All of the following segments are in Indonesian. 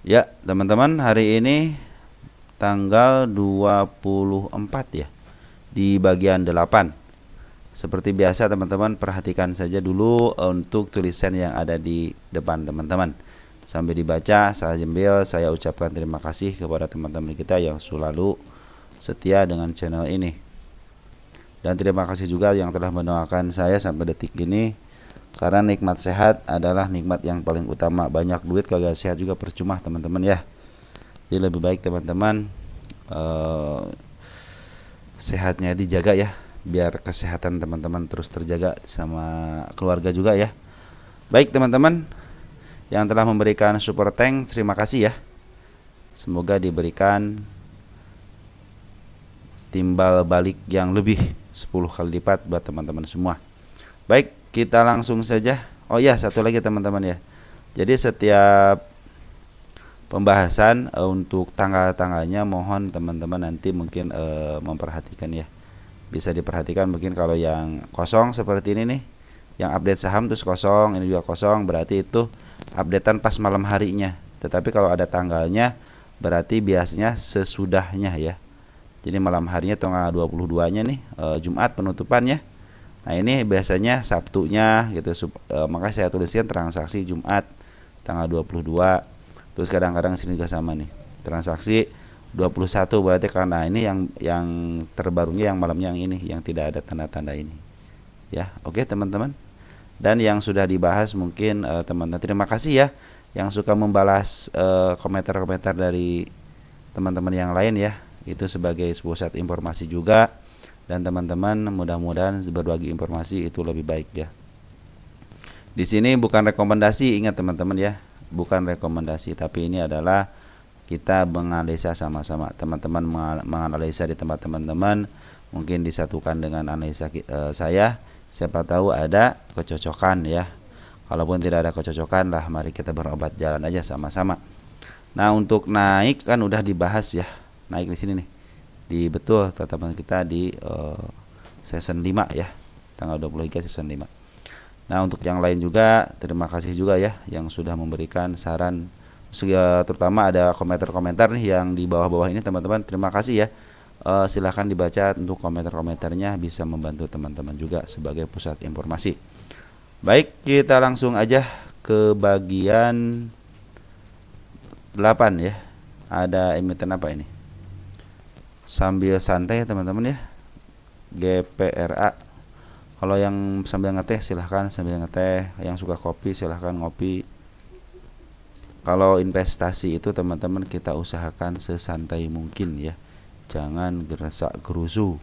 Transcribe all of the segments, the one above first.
Ya, teman-teman, hari ini tanggal 24 ya, di bagian 8. Seperti biasa teman-teman, perhatikan saja dulu untuk tulisan yang ada di depan teman-teman. Sambil dibaca, saya ucapkan terima kasih kepada teman-teman kita yang selalu setia dengan channel ini. Dan terima kasih juga yang telah mendoakan saya sampai detik ini. Karena nikmat sehat adalah nikmat yang paling utama. Banyak duit kagak sehat juga percuma teman-teman ya. Jadi lebih baik teman-teman sehatnya dijaga ya, biar kesehatan teman-teman terus terjaga sama keluarga juga ya. Baik teman-teman yang telah memberikan super thanks, terima kasih ya. Semoga diberikan timbal balik yang lebih 10 kali lipat buat teman-teman semua. Baik, kita langsung saja. Oh ya, satu lagi teman-teman ya. Jadi setiap pembahasan untuk tanggal-tanggalnya mohon teman-teman nanti mungkin memperhatikan ya. Bisa diperhatikan mungkin kalau yang kosong seperti ini nih, yang update saham terus kosong, ini juga kosong, berarti itu updatean pas malam harinya. Tetapi kalau ada tanggalnya berarti biasanya sesudahnya ya. Jadi malam harinya tanggal 22-nya nih, Jumat penutupannya. Nah, ini biasanya Sabtunya gitu. Maka saya tuliskan transaksi Jumat tanggal 22. Terus kadang-kadang sini juga sama nih. Transaksi 21 berarti karena ini yang terbarunya yang malamnya yang ini yang tidak ada tanda-tanda ini. Ya, oke teman-teman. Dan yang sudah dibahas mungkin teman-teman terima kasih ya yang suka membalas komentar-komentar dari teman-teman yang lain ya. Itu sebagai pusat informasi juga. Dan teman-teman mudah-mudahan berbagi informasi itu lebih baik ya. Di sini bukan rekomendasi, ingat teman-teman ya, bukan rekomendasi, tapi ini adalah kita menganalisa sama-sama. Teman-teman menganalisa di tempat teman-teman, mungkin disatukan dengan analisa saya. Siapa tahu ada kecocokan ya. Kalaupun tidak ada kecocokan lah, mari kita berobat jalan aja sama-sama. Nah, untuk naik kan udah dibahas ya. Naik di sini nih. Di betul teman-teman kita di season 5 ya, tanggal 23 season 5. Nah, untuk yang lain juga terima kasih juga ya yang sudah memberikan saran, terutama ada komentar-komentar nih yang di bawah-bawah ini teman-teman, terima kasih ya. Silahkan dibaca untuk komentar-komentarnya, bisa membantu teman-teman juga sebagai pusat informasi. Baik, kita langsung aja ke bagian 8 ya. Ada emiten apa ini? Sambil santai ya teman-teman ya, GPRA. Kalau yang sambil ngeteh silahkan sambil ngeteh, yang suka kopi silahkan ngopi. Kalau investasi itu teman-teman kita usahakan sesantai mungkin ya, jangan geresak gerusu.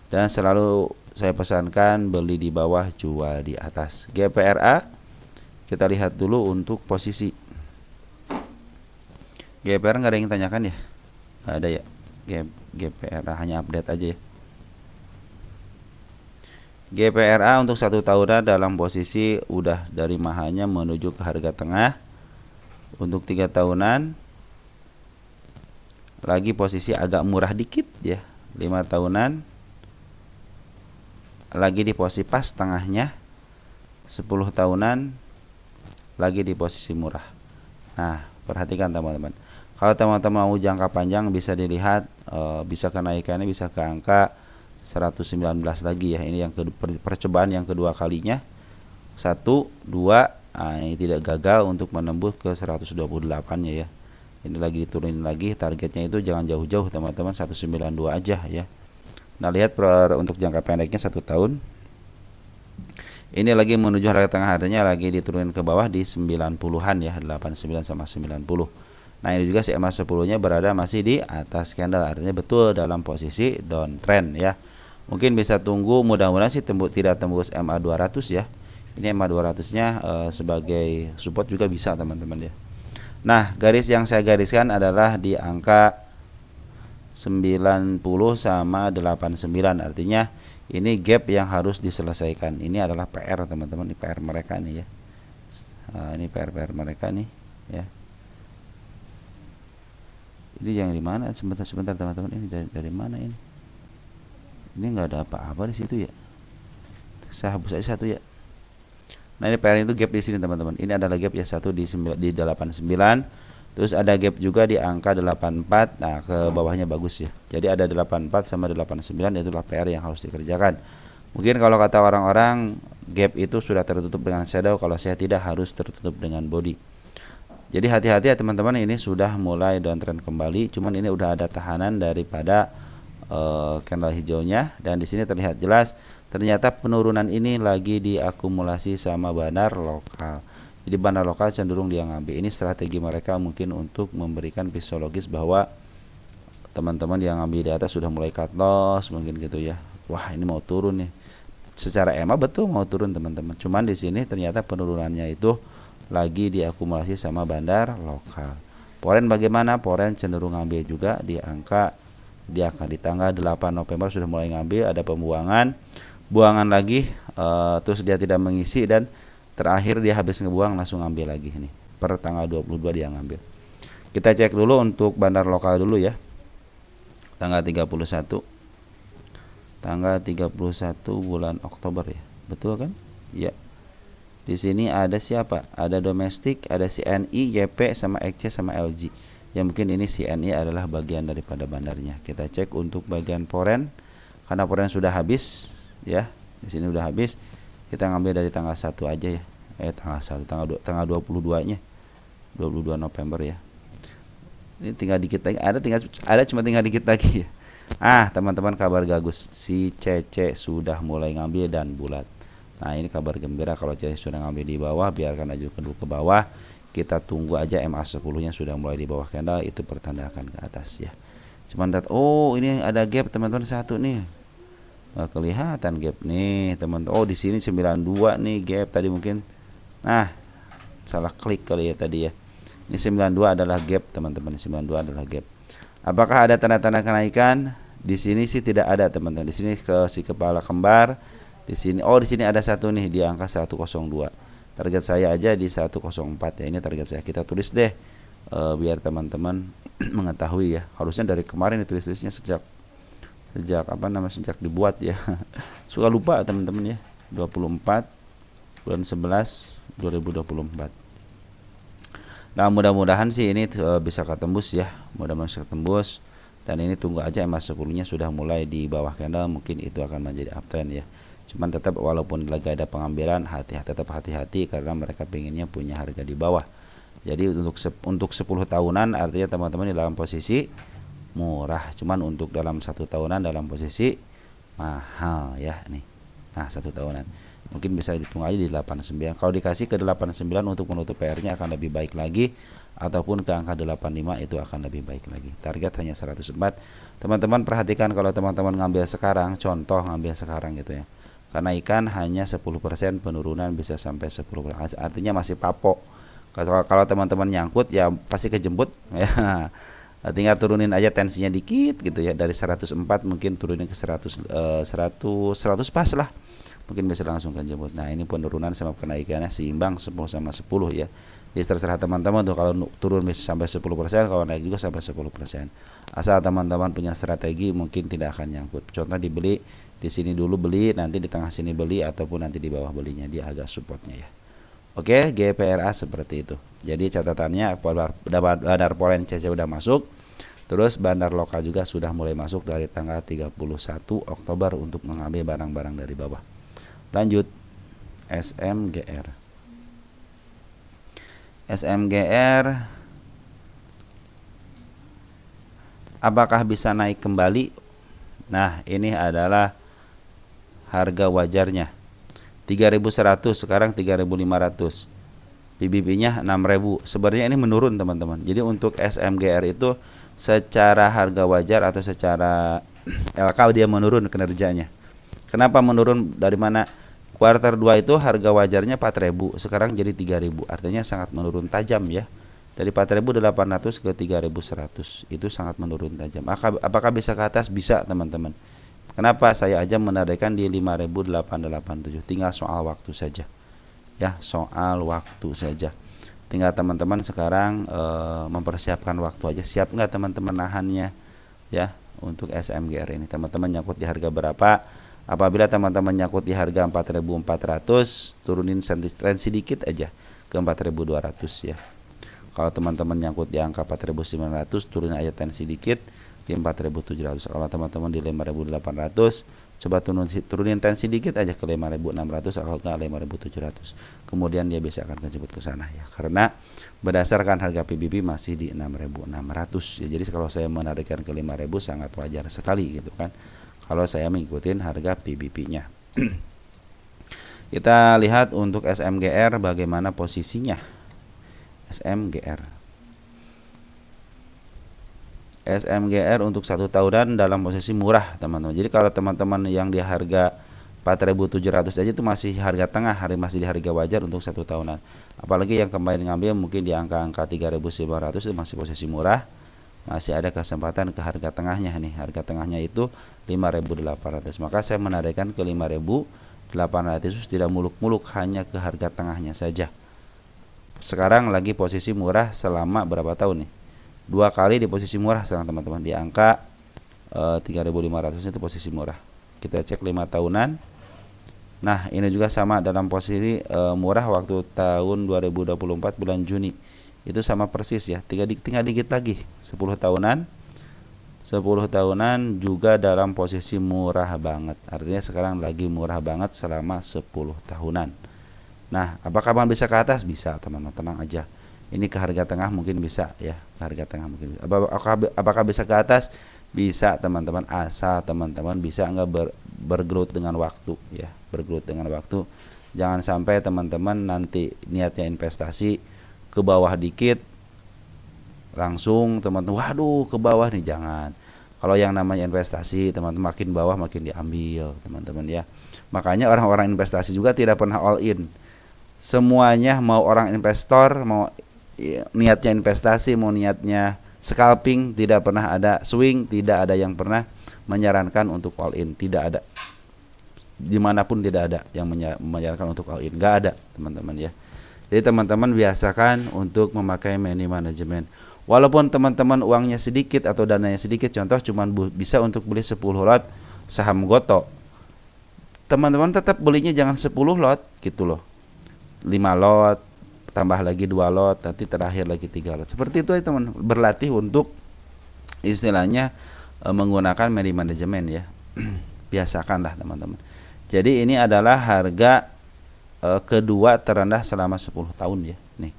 Dan selalu saya pesankan beli di bawah, jual di atas. GPRA kita lihat dulu untuk posisi. GPRA nggak ada yang tanyakan ya? Nggak ada ya. GPRA hanya update aja ya. GPRA untuk 1 tahunan dalam posisi udah dari mahanya menuju ke harga tengah. Untuk 3 tahunan lagi posisi agak murah dikit ya. 5 tahunan lagi di posisi pas tengahnya. 10 tahunan lagi di posisi murah. Nah, perhatikan teman-teman. Kalau teman-teman mau jangka panjang bisa dilihat bisa kenaikannya bisa ke angka 119 lagi ya. Ini yang percobaan yang kedua kalinya. 1, 2, ini tidak gagal untuk menembus ke 128-nya ya. Ini lagi diturunin lagi, targetnya itu jangan jauh-jauh teman-teman, 192 aja ya. Nah, lihat untuk jangka pendeknya 1 tahun. Ini lagi menuju harga tengah, artinya lagi diturunin ke bawah di 90-an ya, 89 sama 90. Nah, ini juga SMA 10-nya berada masih di atas candle, artinya betul dalam posisi downtrend ya. Mungkin bisa tunggu, mudah-mudahan sih tidak tembus MA 200 ya. Ini MA 200-nya sebagai support juga bisa teman-teman ya. Nah, garis yang saya gariskan adalah di angka 90 sama 89, artinya ini gap yang harus diselesaikan. Ini adalah PR teman-teman, ini PR mereka nih ya. Ini PR mereka nih ya. Ini yang di mana? Sebentar teman-teman, ini dari mana ini? Ini nggak ada apa-apa di situ ya. Saya hapus aja satu ya. Nah, ini PR itu gap di sini teman-teman. Ini adalah gap ya, satu di 89. Terus ada gap juga di angka 84. Nah, ke bawahnya bagus ya. Jadi ada 84 sama 89, itulah PR yang harus dikerjakan. Mungkin kalau kata orang-orang gap itu sudah tertutup dengan shadow, kalau saya tidak, harus tertutup dengan body. Jadi hati-hati ya teman-teman, ini sudah mulai downtrend kembali. Cuman ini udah ada tahanan daripada candle hijaunya, dan di sini terlihat jelas ternyata penurunan ini lagi diakumulasi sama bandar lokal. Jadi bandar lokal cenderung dia ngambil. Ini strategi mereka mungkin untuk memberikan psikologis bahwa teman-teman yang ngambil di atas sudah mulai cut loss mungkin gitu ya. Wah, ini mau turun nih. Secara EMA betul mau turun teman-teman. Cuman di sini ternyata penurunannya itu lagi diakumulasi sama bandar lokal. Poren bagaimana? Poren cenderung ngambil juga di angka, dia akan di tanggal 8 November sudah mulai ngambil, ada buangan lagi, terus dia tidak mengisi, dan terakhir dia habis ngebuang langsung ngambil lagi nih. Per tanggal 22 dia ngambil. Kita cek dulu untuk bandar lokal dulu ya. Tanggal 31. Tanggal 31 bulan Oktober ya. Betul kan? Ya. Di sini ada siapa? Ada domestik, ada CNI, YP sama XC sama LG. Ya mungkin ini CNI adalah bagian daripada bandarnya. Kita cek untuk bagian poren. Karena poren sudah habis ya. Di sini udah habis. Kita ngambil dari tanggal 1 aja ya. Tanggal 22-nya. 22 November ya. Ini tinggal dikit lagi. Ada cuma tinggal dikit lagi ya. Teman-teman, kabar bagus. Si CC sudah mulai ngambil dan bulat. Nah, ini kabar gembira kalau CC sudah ngambil di bawah, biarkan aja dulu ke bawah. Kita tunggu aja MA10-nya sudah mulai di bawah candle, itu pertandakan ke atas ya. Cuman lihat, ini ada gap teman-teman satu nih. Kelihatan gap nih teman-teman. Di sini 92 nih gap tadi mungkin. Nah, salah klik kali ya tadi ya. Ini 92 adalah gap teman-teman. 92 adalah gap. Apakah ada tanda-tanda kenaikan? Di sini sih tidak ada teman-teman. Di sini ke si kepala kembar. Di sini di sini ada satu nih di angka 102. Target saya aja di 104 ya. Ini target saya. Kita tulis deh biar teman-teman mengetahui ya. Harusnya dari kemarin ditulis-tulisnya sejak dibuat ya. Suka lupa teman-teman ya. 24 bulan 11 2024. Nah, mudah-mudahan sih ini bisa ketembus ya. Mudah-mudahan bisa ketembus, dan ini tunggu aja MA10-nya sudah mulai di bawah candle, mungkin itu akan menjadi uptrend ya. Cuman tetap walaupun lagi ada pengambilan, tetap hati-hati karena mereka pengennya punya harga di bawah. Jadi untuk 10 tahunan artinya teman-teman di dalam posisi murah, cuman untuk dalam 1 tahunan dalam posisi mahal ya nih. Nah, 1 tahunan mungkin bisa ditunggu aja di 89. Kalau dikasih ke 89 untuk menutup PR-nya akan lebih baik lagi, ataupun ke angka 85 itu akan lebih baik lagi. Target hanya 104. Teman-teman perhatikan kalau teman-teman ngambil sekarang, contoh ngambil sekarang gitu ya. Karena ikan hanya 10% penurunan bisa sampai 10%. Artinya masih papok. Kalau teman-teman nyangkut ya pasti kejemput ya. Tinggal turunin aja tensinya dikit gitu ya, dari 104 mungkin turunin ke 100 pas lah, mungkin bisa langsung kejemput. Nah, ini penurunan sama kenaikannya seimbang 10 sama 10 ya. Jadi terserah teman-teman tuh, kalau turun bisa sampai 10%, kalau naik juga sampai 10%. Asal teman-teman punya strategi, mungkin tidak akan nyangkut. Contoh dibeli di sini dulu beli, nanti di tengah sini beli, ataupun nanti di bawah belinya, dia agak supportnya ya. Oke, GPRA seperti itu. Jadi catatannya bandar polen CC udah masuk. Terus bandar lokal juga sudah mulai masuk dari tanggal 31 Oktober untuk mengambil barang-barang dari bawah. Lanjut, SMGR. SMGR apakah bisa naik kembali? Nah, ini adalah harga wajarnya. 3.100, sekarang 3.500. PBB-nya 6.000. Sebenarnya ini menurun teman-teman. Jadi untuk SMGR itu secara harga wajar atau secara LK dia menurun kinerjanya. Kenapa menurun? Dari mana? Kuartal 2 itu harga wajarnya 4.000, sekarang jadi 3.000. Artinya sangat menurun tajam ya. Dari 4.800 ke 3.100. Itu sangat menurun tajam. Apakah bisa ke atas? Bisa teman-teman. Kenapa? Saya aja menarikkan di 5.887. Tinggal soal waktu saja. Ya, soal waktu saja. Tinggal teman-teman sekarang mempersiapkan waktu aja. Siap nggak teman-teman nahannya? Ya, untuk SMGR ini. Teman-teman nyangkut di harga berapa? Apabila teman-teman nyangkut di harga 4.400, turunin sedikit aja ke 4.200 ya. Kalau teman-teman nyangkut di angka 4.900, turunin aja tensi dikit di 4.700. Kalau teman-teman di 5.800, coba turunin tensi dikit aja ke 5.600 atau enggak 5.700. Kemudian dia bisa akan kejebak ke sana ya. Karena berdasarkan harga PBB masih di 6.600 ya. Jadi kalau saya menarikkan ke 5.000 sangat wajar sekali gitu kan. Kalau saya mengikuti harga PBB-nya. Kita lihat untuk SMGR bagaimana posisinya. SMGR untuk 1 tahunan dalam posisi murah teman-teman. Jadi kalau teman-teman yang di harga 4.700 aja itu masih harga tengah, masih di harga wajar untuk 1 tahunan. Apalagi yang kemarin ngambil mungkin di angka-angka 3.900 itu masih posisi murah. Masih ada kesempatan ke harga tengahnya nih. Harga tengahnya itu 5.800. Maka saya menarikkan ke 5.800 tidak muluk-muluk, hanya ke harga tengahnya saja. Sekarang lagi posisi murah selama berapa tahun nih? 2 kali di posisi murah sekarang teman-teman. Di angka 3.500 itu posisi murah. Kita cek 5 tahunan. Nah, ini juga sama dalam posisi murah waktu tahun 2024 bulan Juni. Itu sama persis ya, tinggal dikit lagi 10 tahunan. 10 tahunan juga dalam posisi murah banget. Artinya sekarang lagi murah banget selama 10 tahunan. Nah, apakah Bang bisa ke atas? Bisa, teman-teman, tenang aja. Ini ke harga tengah mungkin bisa ya, ke harga tengah mungkin bisa. Apakah bisa ke atas? Bisa, teman-teman, asal teman-teman bisa enggak bergelut dengan waktu ya, bergelut dengan waktu. Jangan sampai teman-teman nanti niatnya investasi ke bawah dikit langsung teman-teman, waduh ke bawah nih, jangan. Kalau yang namanya investasi teman-teman, makin bawah makin diambil teman-teman ya. Makanya orang-orang investasi juga tidak pernah all in. Semuanya, mau orang investor, mau niatnya investasi, mau niatnya scalping, tidak pernah ada swing, tidak ada yang pernah menyarankan untuk all in, tidak ada. Dimanapun tidak ada yang menyarankan untuk all in, nggak ada teman-teman ya. Jadi teman-teman biasakan untuk memakai money management. Walaupun teman-teman uangnya sedikit atau dananya sedikit, contoh cuma bisa untuk beli 10 lot saham Goto. Teman-teman tetap belinya jangan 10 lot gitu loh. 5 lot, tambah lagi 2 lot, nanti terakhir lagi 3 lot. Seperti itu ya teman, berlatih untuk istilahnya menggunakan money management ya. Biasakanlah teman-teman. Jadi ini adalah harga kedua terendah selama 10 tahun ya. Nih,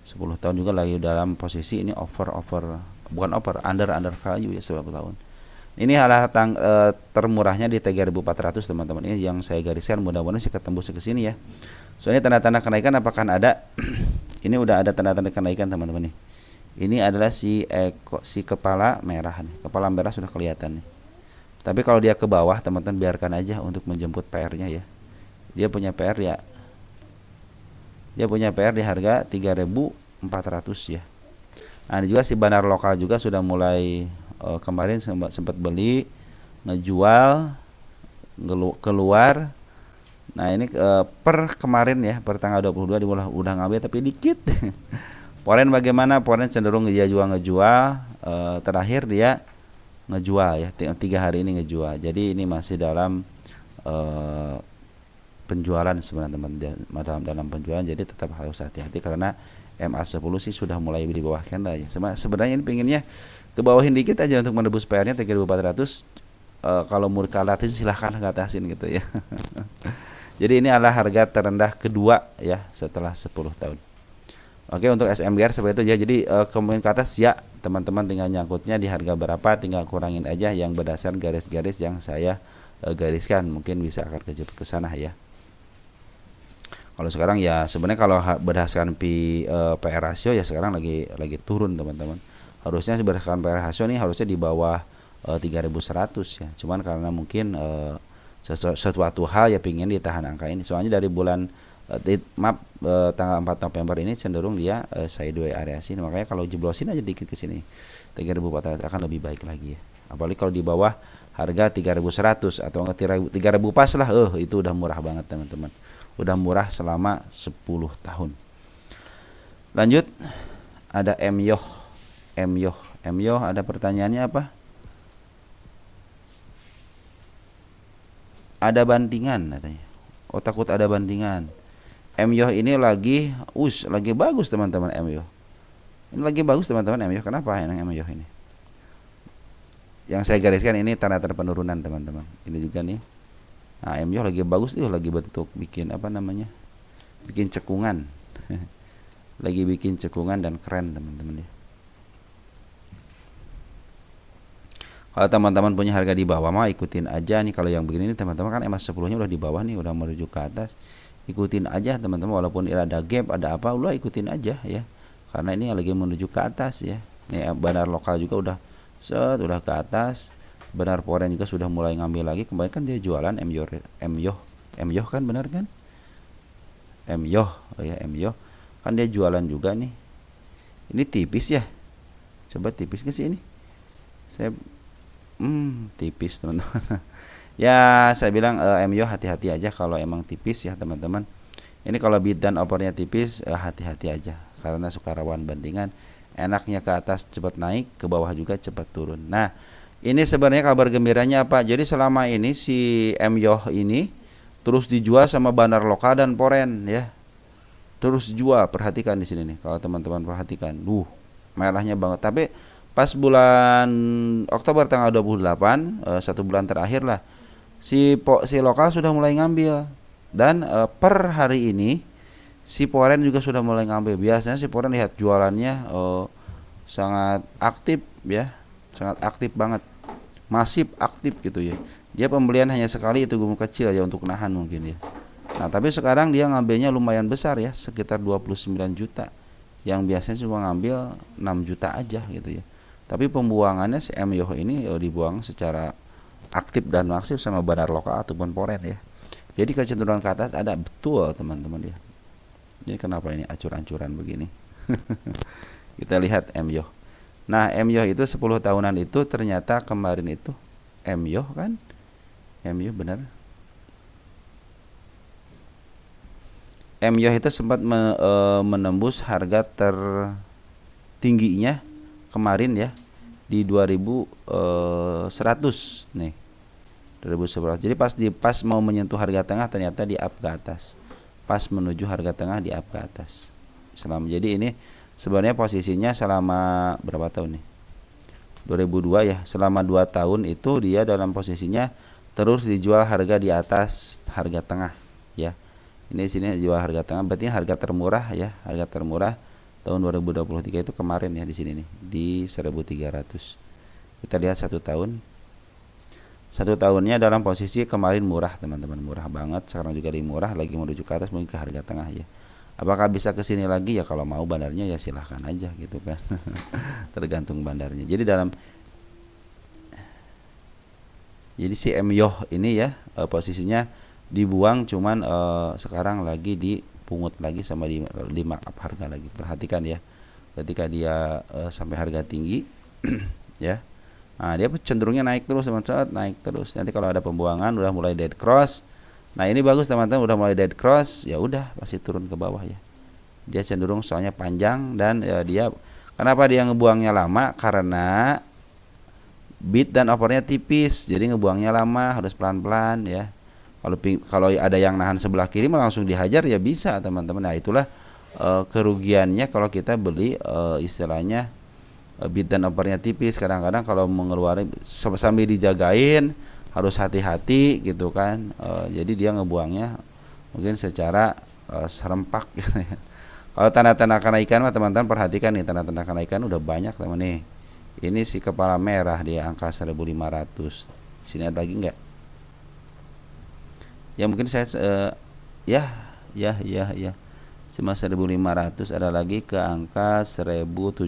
10 tahun juga lagi dalam posisi ini under value ya 10 tahun. Ini adalah termurahnya di 3.400 teman-teman. Ini yang saya gariskan, mudah-mudahan bisa ketembus ke sini ya. Soalnya tanda-tanda kenaikan apakah ada? Ini udah ada tanda-tanda kenaikan teman-teman nih. Ini adalah si kepala merah nih. Kepala merah sudah kelihatan nih. Tapi kalau dia ke bawah teman-teman biarkan aja untuk menjemput PR-nya ya. Dia punya PR ya. Dia punya PR di harga 3.400 ya. Nah, ini juga si bandar lokal juga sudah mulai kemarin sempat beli, ngejual, keluar. Nah, ini per kemarin ya, per tanggal 22 dia udah ngambil tapi dikit. Poren bagaimana? Poren cenderung dia ngejual, terakhir dia ngejual ya, 3 hari ini ngejual. Jadi ini masih dalam penjualan sebenarnya teman-teman, dalam penjualan, jadi tetap harus hati-hati karena MA10 sih sudah mulai di bawah candle ya. Sebenarnya ini pinginnya ke bawahin dikit aja untuk menebus PR-nya 3.400. Kalau mau kalatin silahkan ngatasin gitu ya. Jadi ini adalah harga terendah kedua ya setelah 10 tahun. Oke, untuk SMGR seperti itu ya. Jadi kemungkinan ke atas ya teman-teman, tinggal nyangkutnya di harga berapa, tinggal kurangin aja yang berdasarkan garis-garis yang saya gariskan, mungkin bisa akan kejebak ke sana ya. Kalau sekarang ya sebenarnya kalau berdasarkan PR rasio ya sekarang lagi turun teman-teman. Harusnya berdasarkan PR rasio nih harusnya di bawah 3.100 ya. Cuman karena mungkin sesuatu hal ya pingin ditahan angka ini. Soalnya dari bulan tanggal 4 November ini cenderung dia sideways area sini. Makanya kalau jeblosin aja dikit ke sini 3.400 akan lebih baik lagi ya. Apalagi kalau di bawah harga 3.100 atau 3.000 pas lah, itu udah murah banget teman-teman. Udah murah selama 10 tahun. Lanjut, ada MYOH ada pertanyaannya apa? Ada bantingan katanya. Oh, takut ada bantingan. MYOH ini lagi bagus teman-teman. MYOH Ini lagi bagus teman-teman MYOH. Kenapa yang MYOH ini? Yang saya gariskan ini tanda-tanda penurunan teman-teman. Ini juga nih. Nah, MYOH lagi bagus tuh, lagi bentuk bikin apa namanya? Bikin cekungan. Lagi bikin cekungan dan keren teman-teman ya. Kalau teman-teman punya harga di bawah mah ikutin aja nih. Kalau yang begini nih teman-teman kan emas 10-nya udah di bawah nih, udah menuju ke atas. Ikutin aja teman-teman, walaupun ada gap, ada apa, udah ikutin aja ya. Karena ini lagi menuju ke atas ya. Nih bandar lokal juga udah udah ke atas. Bandar foreign juga sudah mulai ngambil lagi. Kemarin kan dia jualan MYOH kan, benar kan? MYOH, oh ya MYOH kan dia jualan juga nih. Ini tipis ya. Coba tipis ke sih ini. Saya tipis teman-teman. Ya saya bilang MYOH hati-hati aja kalau emang tipis ya teman-teman. Ini kalau bid dan opernya tipis, hati-hati aja karena suka rawan bantingan. Enaknya ke atas cepat naik, ke bawah juga cepat turun. Nah, ini sebenarnya kabar gembiranya apa? Jadi selama ini si MYOH ini terus dijual sama bandar lokal dan foreign ya. Terus jual, perhatikan di sini nih. Kalau teman-teman perhatikan, merahnya banget. Tapi pas bulan Oktober tanggal 28, 1 bulan terakhir lah, si lokal sudah mulai ngambil. Dan per hari ini si foreign juga sudah mulai ngambil. Biasanya si foreign lihat jualannya sangat aktif ya, sangat aktif banget, masif aktif gitu ya. Dia pembelian hanya sekali, itu gunung kecil aja untuk nahan mungkin ya. Nah tapi sekarang dia ngambilnya lumayan besar ya, sekitar 29 juta. Yang biasanya cuma ngambil 6 juta aja gitu ya. Tapi pembuangannya si MYOH ini dibuang secara aktif dan masif sama bandar lokal ataupun foreign ya. Jadi kecenderungan ke atas ada betul teman-teman ya. Jadi kenapa ini acur-ancuran begini? Kita lihat MYOH. Nah MYOH itu 10 tahunan itu ternyata kemarin itu MYOH kan? MYOH benar. MYOH itu sempat menembus harga tertingginya kemarin ya di 2100 nih. 2011. Jadi pas mau menyentuh harga tengah ternyata di up ke atas. Pas menuju harga tengah di up ke atas. Jadi ini sebenarnya posisinya selama berapa tahun nih? 2002 ya. Selama 2 tahun itu dia dalam posisinya terus dijual harga di atas harga tengah ya. Ini sini jual harga tengah, berarti harga termurah ya. Harga termurah tahun 2023 itu kemarin ya di sini nih di 1.300. Kita lihat 1 tahun. 1 tahunnya dalam posisi kemarin murah teman-teman, murah banget. Sekarang juga lebih murah, lagi menuju ke atas mungkin ke harga tengah ya. Apakah bisa ke sini lagi ya? Kalau mau bandarnya ya silahkan aja gitu kan. Tergantung bandarnya. Jadi si MYOH ini ya posisinya dibuang, cuman sekarang lagi dipungut lagi sama di markup harga lagi. Perhatikan ya. Ketika dia sampai harga tinggi ya. Nah, dia cenderungnya naik terus teman-teman, naik terus. Nanti kalau ada pembuangan udah mulai dead cross. Nah, ini bagus teman-teman, udah mulai dead cross, ya udah pasti turun ke bawah ya. Dia cenderung soalnya panjang dan dia kenapa dia ngebuangnya lama? Karena bid dan offernya tipis. Jadi ngebuangnya lama, harus pelan-pelan ya. Kalau ada yang nahan sebelah kiri langsung dihajar ya bisa teman-teman. Nah, itulah kerugiannya kalau kita beli istilahnya bid dan offernya tipis. Kadang-kadang kalau mengeluarkan sambil dijagain harus hati-hati gitu kan. Jadi dia ngebuangnya mungkin secara serempak gitu ya. Kalau tanda-tanda kenaikan mah teman-teman perhatikan nih, tanda-tanda kenaikan udah banyak teman nih. Ini si kepala merah di angka 1.500. Sini ada lagi enggak? Ya mungkin saya ya cuma 1.500, ada lagi ke angka 1.700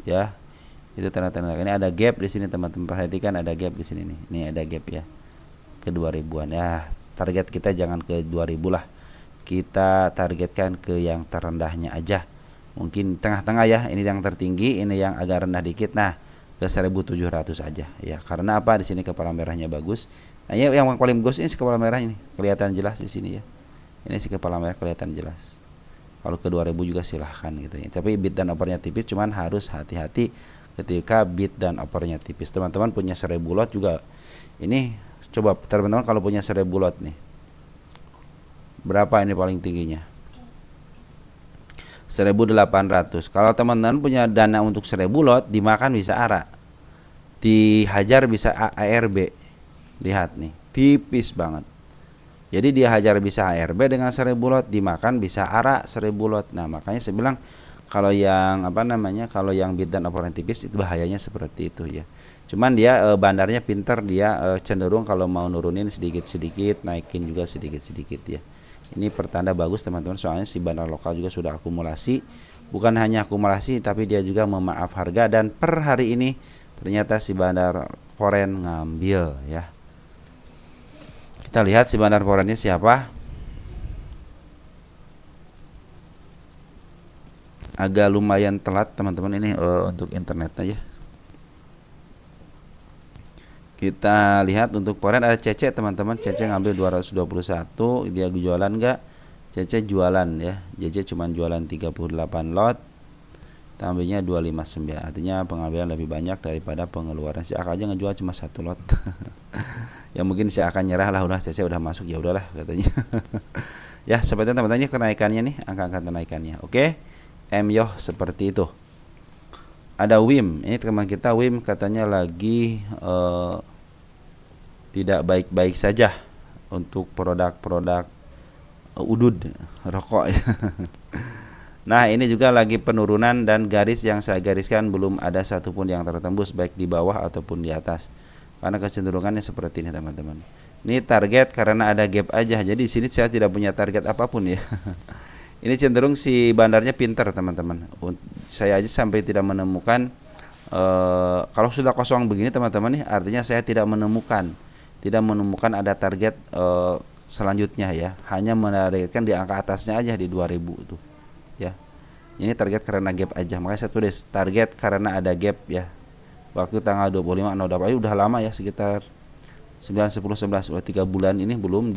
ya. Itu tanda-tanda. Ini ada gap di sini teman-teman, perhatikan ada gap di sini nih. Ini ada gap ya. Ke 2000-an. Ya, target kita jangan ke 2000 lah. Kita targetkan ke yang terendahnya aja. Mungkin tengah-tengah ya. Ini yang tertinggi, ini yang agak rendah dikit. Nah, ke 1.700 aja ya. Karena apa? Di sini kepala merahnya bagus. Nah, yang paling bagus ini si kepala merah ini. Kelihatan jelas di sini ya. Ini si kepala merah kelihatan jelas. Kalau ke 2000 juga silahkan gitu ya. Tapi bid dan offernya tipis, cuman harus hati-hati ketika bid dan offernya tipis. Teman-teman punya 1000 lot juga. Ini coba teman-teman kalau punya 1000 lot nih. Berapa ini paling tingginya? 1.800. Kalau teman-teman punya dana untuk 1.000 lot, dimakan bisa ARA, dihajar bisa ARB. Lihat nih, tipis banget. Jadi dia hajar bisa ARB dengan 1.000 lot, dimakan bisa ARA 1.000 lot. Nah, makanya saya bilang kalau yang kalau yang bid dan oporan tipis itu bahayanya seperti itu ya. Cuman dia bandarnya pinter, dia cenderung kalau mau nurunin sedikit-sedikit, naikin juga sedikit-sedikit ya. Ini pertanda bagus teman-teman, soalnya si bandar lokal juga sudah akumulasi. Bukan hanya akumulasi, tapi dia juga memaaf harga, dan per hari ini ternyata si bandar foreign ngambil ya. Kita lihat si bandar foreignnya siapa. Agak lumayan telat teman-teman ini untuk internetnya ya. Kita lihat untuk foreign ada CC teman-teman. CC ngambil 221. Dia jualan enggak? CC jualan ya. JJ cuma jualan 38 lot. Tambahnya 259. Artinya pengambilan lebih banyak daripada pengeluaran. Si AK aja ngejual cuma 1 lot. Ya mungkin saya akan nyerah lah, udah saya udah masuk, ya udahlah katanya. Ya seperti teman-teman kenaikannya nih, angka-angka kenaikannya. Oke, MYOH seperti itu. Ada WIM, ini teman kita WIM katanya lagi tidak baik-baik saja untuk produk-produk udud rokok. Nah ini juga lagi penurunan, dan garis yang saya gariskan belum ada satupun yang tertembus baik di bawah ataupun di atas. Karena kecenderungannya seperti ini teman-teman. Ini target karena ada gap aja. Jadi di sini saya tidak punya target apapun ya. Ini cenderung si bandarnya pintar teman-teman. Saya aja sampai tidak menemukan kalau sudah kosong begini teman-teman nih, artinya saya tidak menemukan ada target selanjutnya ya. Hanya menargetkan di angka atasnya aja di 2000 tuh. Ya. Ini target karena gap aja. Makanya saya tulis target karena ada gap ya. Waktu tanggal 25/08 udah lama ya, sekitar 9, 10, 11, 3 bulan ini belum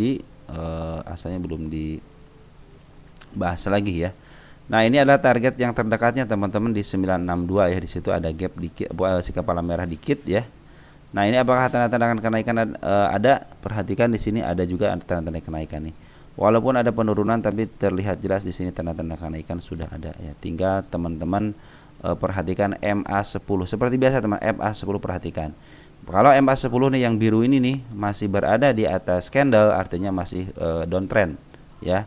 asalnya belum dibahas lagi ya. Nah, ini adalah target yang terdekatnya teman-teman di 962 ya. Di situ ada gap dikit, si kepala merah dikit ya. Nah, ini apakah tanda-tanda kenaikan ada? Perhatikan di sini ada juga tanda-tanda kenaikan nih. Walaupun ada penurunan tapi terlihat jelas di sini tanda-tanda kenaikan sudah ada ya. Tinggal teman-teman perhatikan MA10 seperti biasa teman. MA10 perhatikan. Kalau MA10 nih yang biru ini nih masih berada di atas candle, artinya masih downtrend ya.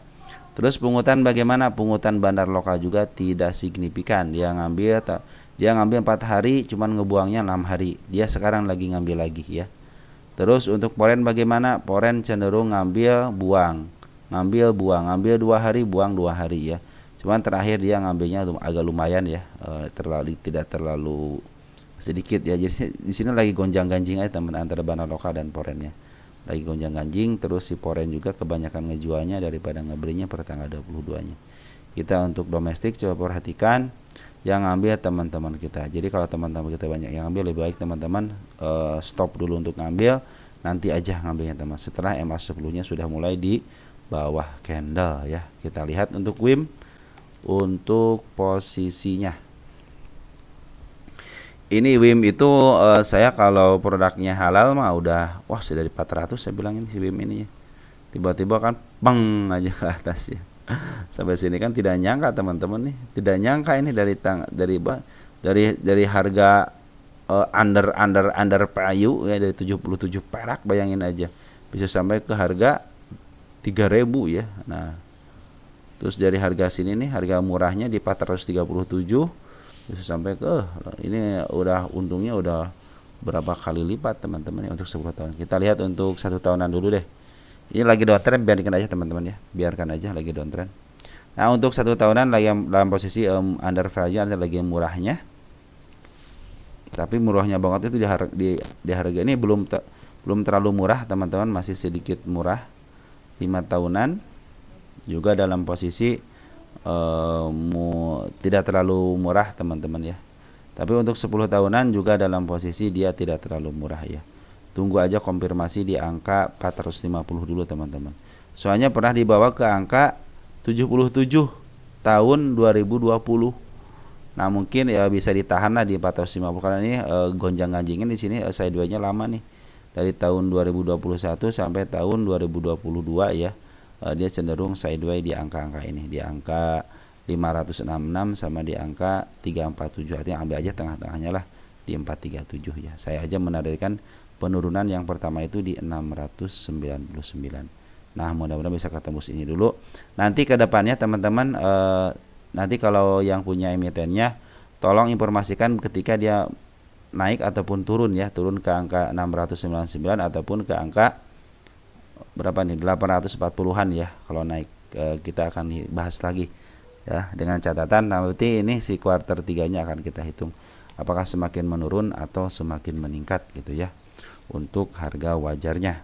Terus pungutan bagaimana? Pungutan bandar lokal juga tidak signifikan. Dia ngambil 4 hari cuman ngebuangnya 6 hari. Dia sekarang lagi ngambil lagi ya. Terus untuk foreign bagaimana? Foreign cenderung ngambil buang, ngambil 2 hari, buang 2 hari ya. Cuman terakhir dia ngambilnya agak lumayan ya, tidak terlalu sedikit ya. Jadi di sini lagi gonjang-ganjing aja teman antara bandar lokal dan foreignnya. Lagi gonjang-ganjing, terus si foreign juga kebanyakan ngejualnya daripada ngebelinya per tanggal 22-nya. Kita untuk domestik coba perhatikan yang ngambil teman-teman kita. Jadi kalau teman-teman kita banyak yang ngambil, lebih baik teman-teman stop dulu untuk ngambil, nanti aja ngambilnya teman. Setelah MA10-nya sudah mulai di bawah candle ya. Kita lihat untuk WIM. Untuk posisinya ini WIM itu saya kalau produknya halal mah udah wah sudah di 400 saya bilang ini si WIM ini ya. Tiba-tiba kan peng aja ke atas ya. Sampai sini kan tidak nyangka teman-teman nih, tidak nyangka ini dari harga under payu ya, dari 77 perak, bayangin aja bisa sampai ke harga 3.000 ya. Nah, terus dari harga sini nih, harga murahnya di 437 bisa sampai ke ini udah untungnya udah berapa kali lipat teman-teman ya untuk 10 tahun. Kita lihat untuk 1 tahunan dulu deh. Ini lagi downtrend, biarkan aja teman-teman ya. Biarkan aja lagi downtrend. Nah, untuk 1 tahunan lagi dalam posisi under value, ada lagi murahnya. Tapi murahnya banget itu di harga ini belum terlalu murah teman-teman, masih sedikit murah. 5 tahunan juga dalam posisi tidak terlalu murah teman-teman ya. Tapi untuk 10 tahunan juga dalam posisi dia tidak terlalu murah ya. Tunggu aja konfirmasi di angka 450 dulu teman-teman. Soalnya pernah dibawa ke angka 77 tahun 2020. Nah, mungkin ya bisa ditahan lah di 450 karena ini gonjang-ganjingin di sini sideways-nya lama nih. Dari tahun 2021 sampai tahun 2022 ya. Dia cenderung sideways di angka-angka ini, di angka 566 sama di angka 347, artinya ambil aja tengah-tengahnya lah di 437 ya. Saya aja menargetkan penurunan yang pertama itu di 699. Nah, mudah-mudahan bisa ketembus ini dulu. Nanti ke depannya teman-teman nanti kalau yang punya emitennya tolong informasikan ketika dia naik ataupun turun ya, turun ke angka 699 ataupun ke angka berapa nih, 840-an ya. Kalau naik kita akan bahas lagi ya, dengan catatan nanti ini si kuarter 3-nya akan kita hitung apakah semakin menurun atau semakin meningkat gitu ya untuk harga wajarnya.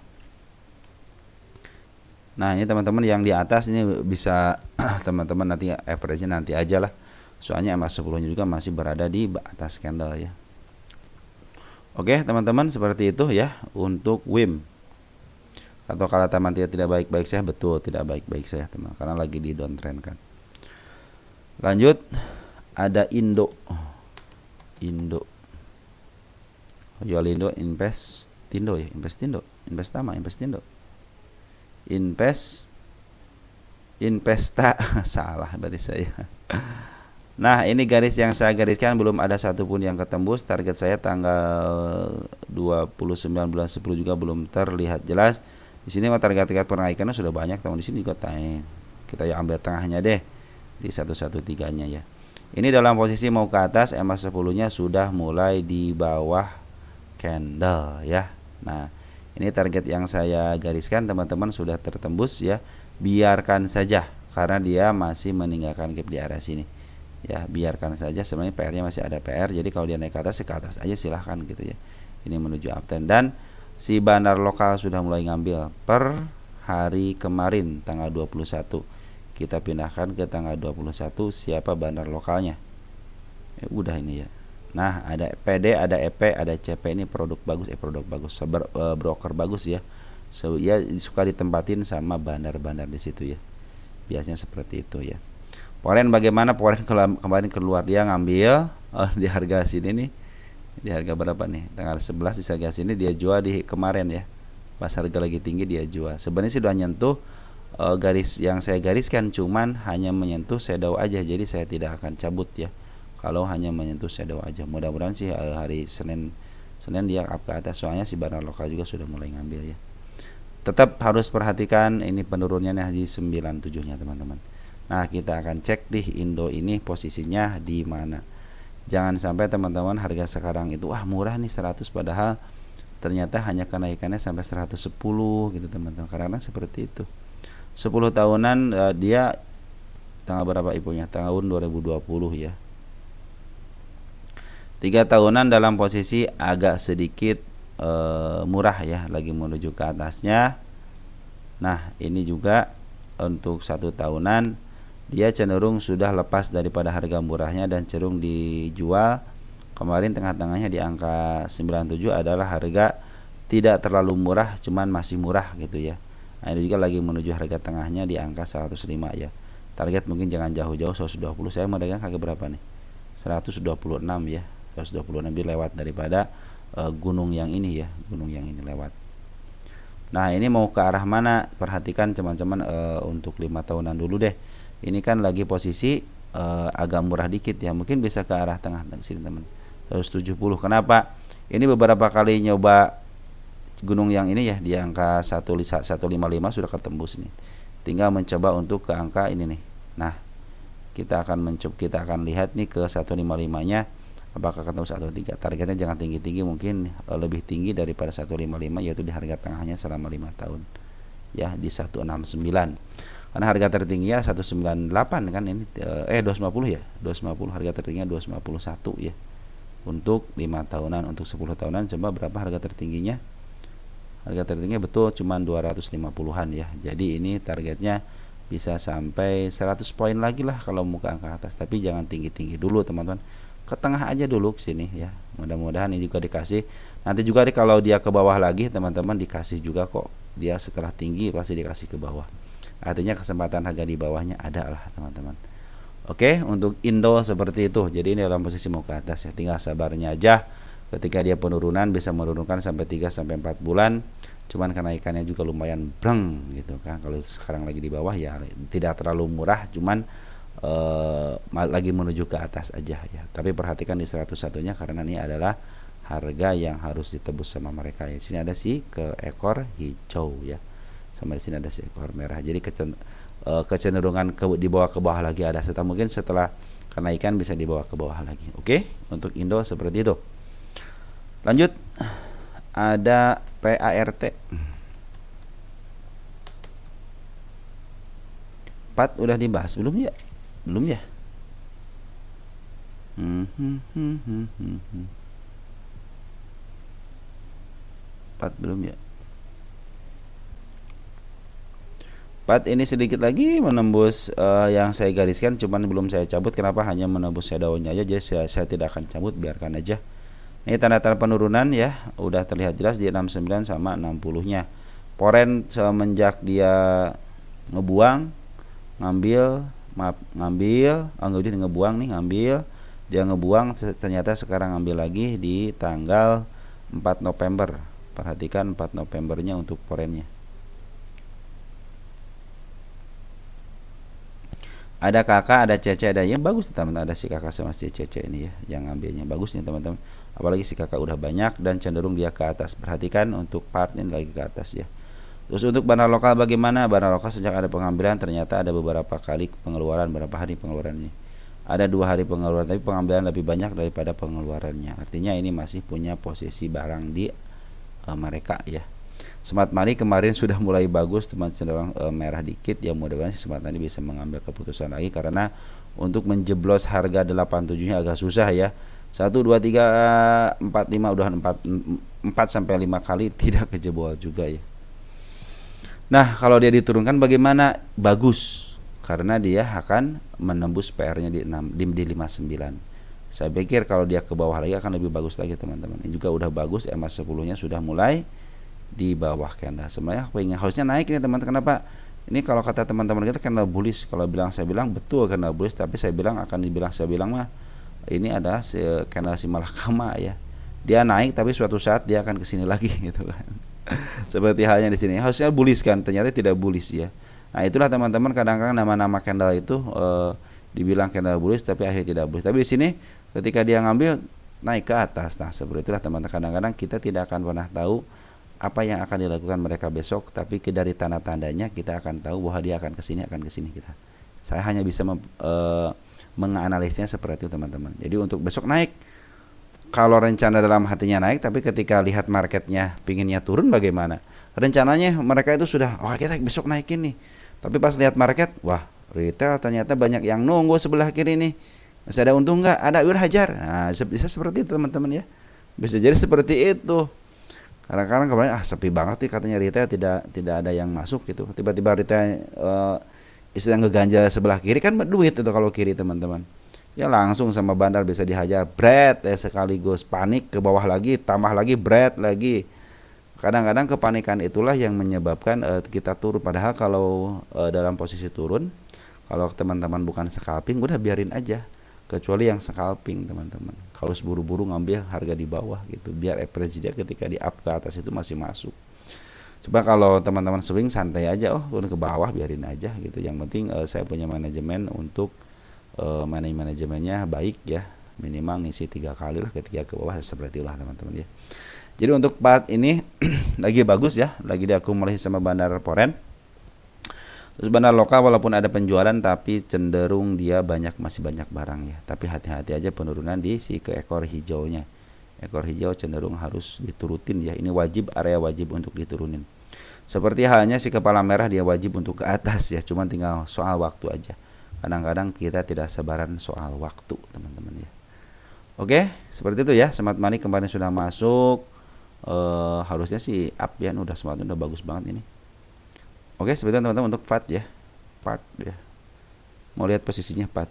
Nah, ini teman-teman yang di atas ini bisa teman-teman nanti average-nya nanti aja lah. Soalnya MA10-nya juga masih berada di atas candle ya. Oke, teman-teman seperti itu ya untuk WIM. Atau kalau teman tidak baik-baik saya, betul tidak baik-baik saya teman, karena lagi di downtrend kan. Lanjut ada Indo. Jual Indo, Investindo ya, Investa salah berarti saya. Nah, ini garis yang saya gariskan belum ada satupun yang ketembus. Target saya tanggal 29 bulan 10 juga belum terlihat jelas. Di sini target-target penaikannya sudah banyak, teman. Di sini juga kita ya ambil tengahnya deh di 113-nya ya. Ini dalam posisi mau ke atas, MA10-nya sudah mulai di bawah candle ya. Nah, ini target yang saya gariskan teman-teman sudah tertembus ya. Biarkan saja karena dia masih meninggalkan gap di area sini. Ya, biarkan saja, sebenarnya PR-nya masih ada PR. Jadi kalau dia naik ke atas aja silahkan gitu ya. Ini menuju uptrend dan si bandar lokal sudah mulai ngambil per hari kemarin tanggal 21. Kita pindahkan ke tanggal 21 siapa bandar lokalnya. Udah ini ya. Nah, ada PD, ada EP, ada CP, ini produk bagus, broker bagus ya. So, ya suka ditempatin sama bandar-bandar di situ ya. Biasanya seperti itu ya. Poren bagaimana? Poren kemarin keluar dia ngambil di harga sini nih. Di harga berapa nih? Tanggal 11 di harga sini dia jual di kemarin ya. Pas harga lagi tinggi dia jual. Sebenarnya sih udah nyentuh garis yang saya gariskan, cuman hanya menyentuh shadow aja. Jadi saya tidak akan cabut ya. Kalau hanya menyentuh shadow aja. Mudah-mudahan sih hari Senin dia up ke atas, soalnya si barang lokal juga sudah mulai ngambil ya. Tetap harus perhatikan ini penurunannya di 97-nya teman-teman. Nah, kita akan cek di Indo ini posisinya di mana. Jangan sampai teman-teman harga sekarang itu murah nih 100, padahal ternyata hanya kenaikannya sampai 110 gitu teman-teman. Karena seperti itu. 10 tahunan dia tanggal berapa ibunya? Tahun 2020 ya. 3 tahunan dalam posisi agak sedikit murah ya, lagi menuju ke atasnya. Nah, ini juga untuk 1 tahunan dia cenderung sudah lepas daripada harga murahnya dan cenderung dijual. Kemarin tengah-tengahnya di angka 97 adalah harga tidak terlalu murah, cuman masih murah gitu ya. Nah, ini juga lagi menuju harga tengahnya di angka 105 ya. Target mungkin jangan jauh-jauh 120. Saya memegang harga berapa nih? 126 ya. 126 dia lewat daripada gunung yang ini ya, gunung yang ini lewat. Nah, ini mau ke arah mana? Perhatikan teman-teman untuk 5 tahunan dulu deh. Ini kan lagi posisi agak murah dikit ya, mungkin bisa ke arah tengah sini teman. 170. Kenapa? Ini beberapa kali nyoba gunung yang ini ya di angka 155 sudah ketembus nih. Tinggal mencoba untuk ke angka ini nih. Nah, kita akan lihat nih ke 155-nya apakah ketemu 103. Targetnya jangan tinggi-tinggi, mungkin lebih tinggi daripada 155 yaitu di harga tengahnya selama 5 tahun. Ya, di 169. Karena harga tertingginya 198 kan ini 250 ya. 250 harga tertingginya 251 ya. Untuk 5 tahunan, untuk 10 tahunan coba berapa harga tertingginya? Harga tertingginya betul cuma 250-an ya. Jadi ini targetnya bisa sampai 100 poin lagi lah kalau mau ke angka atas, tapi jangan tinggi-tinggi dulu teman-teman. Ke tengah aja dulu ke sini ya. Mudah-mudahan ini juga dikasih. Nanti juga kalau dia ke bawah lagi teman-teman dikasih juga kok. Dia setelah tinggi pasti dikasih ke bawah. Artinya kesempatan harga di bawahnya ada lah teman-teman. Oke, untuk Indo seperti itu. Jadi ini dalam posisi mau ke atas ya. Tinggal sabarnya aja. Ketika dia penurunan bisa menurunkan sampai 3 sampai 4 bulan. Cuman kenaikannya juga lumayan breng gitu kan. Kalau sekarang lagi di bawah ya tidak terlalu murah, cuman lagi menuju ke atas aja ya. Tapi perhatikan di 101-nya karena ini adalah harga yang harus ditebus sama mereka ya. Di sini ada si ke ekor hijau ya. Sama di sini ada si ekor merah. Jadi kecenderungan dibawa ke bawah lagi ada, serta mungkin setelah kenaikan bisa dibawa ke bawah lagi. Oke, untuk Indo seperti itu. Lanjut, ada PART. PAT udah dibahas belum ya? Belum ya? PAT belum ya? PAT ini sedikit lagi menembus yang saya gariskan, cuman belum saya cabut. Kenapa? Hanya menembus shadownya aja, jadi saya tidak akan cabut, biarkan aja. Ini tanda-tanda penurunan ya, udah terlihat jelas di 69 sama 60-nya. Poren semenjak dia ngebuang, ngambil, dia ngebuang, ternyata sekarang ngambil lagi di tanggal 4 November. Perhatikan 4 Novembernya untuk porennya. Ada kakak, ada cece, ada yang bagus teman-teman. Ada si kakak sama si cece ini ya, yang ngambilnya bagus nih teman-teman. Apalagi si kakak udah banyak dan cenderung dia ke atas. Perhatikan untuk part ini lagi ke atas ya. Terus untuk bandar lokal bagaimana? Bandar lokal sejak ada pengambilan ternyata ada beberapa kali pengeluaran, berapa hari pengeluarannya? Ada 2 hari pengeluaran, tapi pengambilan lebih banyak daripada pengeluarannya. Artinya ini masih punya posisi barang di mereka ya. Smart Money kemarin sudah mulai bagus, teman cenderung merah dikit ya, mudah-mudahan Smart Money bisa mengambil keputusan lagi karena untuk menjeblos harga 87-nya agak susah ya. 1 2 3 4 5 udah 4 sampai 5 kali tidak kejebol juga ya. Nah, kalau dia diturunkan bagaimana? Bagus. Karena dia akan menembus PR-nya di 59. Saya pikir kalau dia ke bawah lagi akan lebih bagus lagi, teman-teman. Ini juga udah bagus, EMA 10-nya sudah mulai di bawah candle. Sebenarnya harusnya naik ini, teman-teman. Kenapa? Ini kalau kata teman-teman kita candle bullish. Kalau saya bilang betul candle bullish, tapi saya bilang mah ini adalah candle si malakama ya. Dia naik tapi suatu saat dia akan kesini lagi gitu kan. Seperti halnya di sini. Harusnya bullish kan, ternyata tidak bullish ya. Nah, itulah teman-teman, kadang-kadang nama-nama candle itu dibilang candle bullish tapi akhirnya tidak bullish. Tapi di sini ketika dia ngambil naik ke atas. Nah, seperti itulah teman-teman. Kadang-kadang kita tidak akan pernah tahu apa yang akan dilakukan mereka besok, tapi dari tanda-tandanya kita akan tahu bahwa dia akan kesini kita. Saya hanya bisa menganalisnya seperti itu, teman-teman. Jadi untuk besok naik, kalau rencana dalam hatinya naik, tapi ketika lihat marketnya pinginnya turun bagaimana? Rencananya mereka itu sudah, kita besok naikin nih. Tapi pas lihat market, wah retail ternyata banyak yang nunggu sebelah kiri nih. Masih ada untung nggak? Ada hajar. Nah, bisa seperti itu teman-teman ya. Bisa jadi seperti itu. Kadang-kadang kemarin sepi banget nih katanya retail, tidak ada yang masuk gitu. Tiba-tiba retail istilah ngeganja sebelah kiri, kan duit itu kalau kiri teman-teman. Ya langsung sama bandar bisa dihajar, bread sekaligus panik ke bawah lagi, tambah lagi bread lagi. Kadang-kadang kepanikan itulah yang menyebabkan kita turun. Padahal kalau dalam posisi turun, kalau teman-teman bukan scalping, udah biarin aja. Kecuali yang scalping teman-teman, harus buru-buru ngambil harga di bawah gitu, biar average dia ketika di up ke atas itu masih masuk. Coba kalau teman-teman swing santai aja, turun ke bawah biarin aja gitu. Yang penting saya punya manajemen untuk manajemennya baik ya, minimal ngisi 3 kali lah ketika ke bawah, seperti itulah teman-teman ya. Jadi untuk part ini lagi bagus ya, lagi diakumulasi sama bandar foreign. Terus bandar lokal walaupun ada penjualan tapi cenderung dia masih banyak barang ya. Tapi hati-hati aja penurunan di si ke ekor hijaunya. Ekor hijau cenderung harus diturutin ya. Ini area wajib untuk diturunin. Seperti halnya si kepala merah, dia wajib untuk ke atas ya. Cuman tinggal soal waktu aja. Kadang-kadang kita tidak sabaran soal waktu, teman-teman ya. Oke, seperti itu ya. Smart Money kemarin sudah masuk. Harusnya sih up ya, udah Smart udah bagus banget ini. Oke, sebentar teman-teman untuk part ya. Mau lihat posisinya part.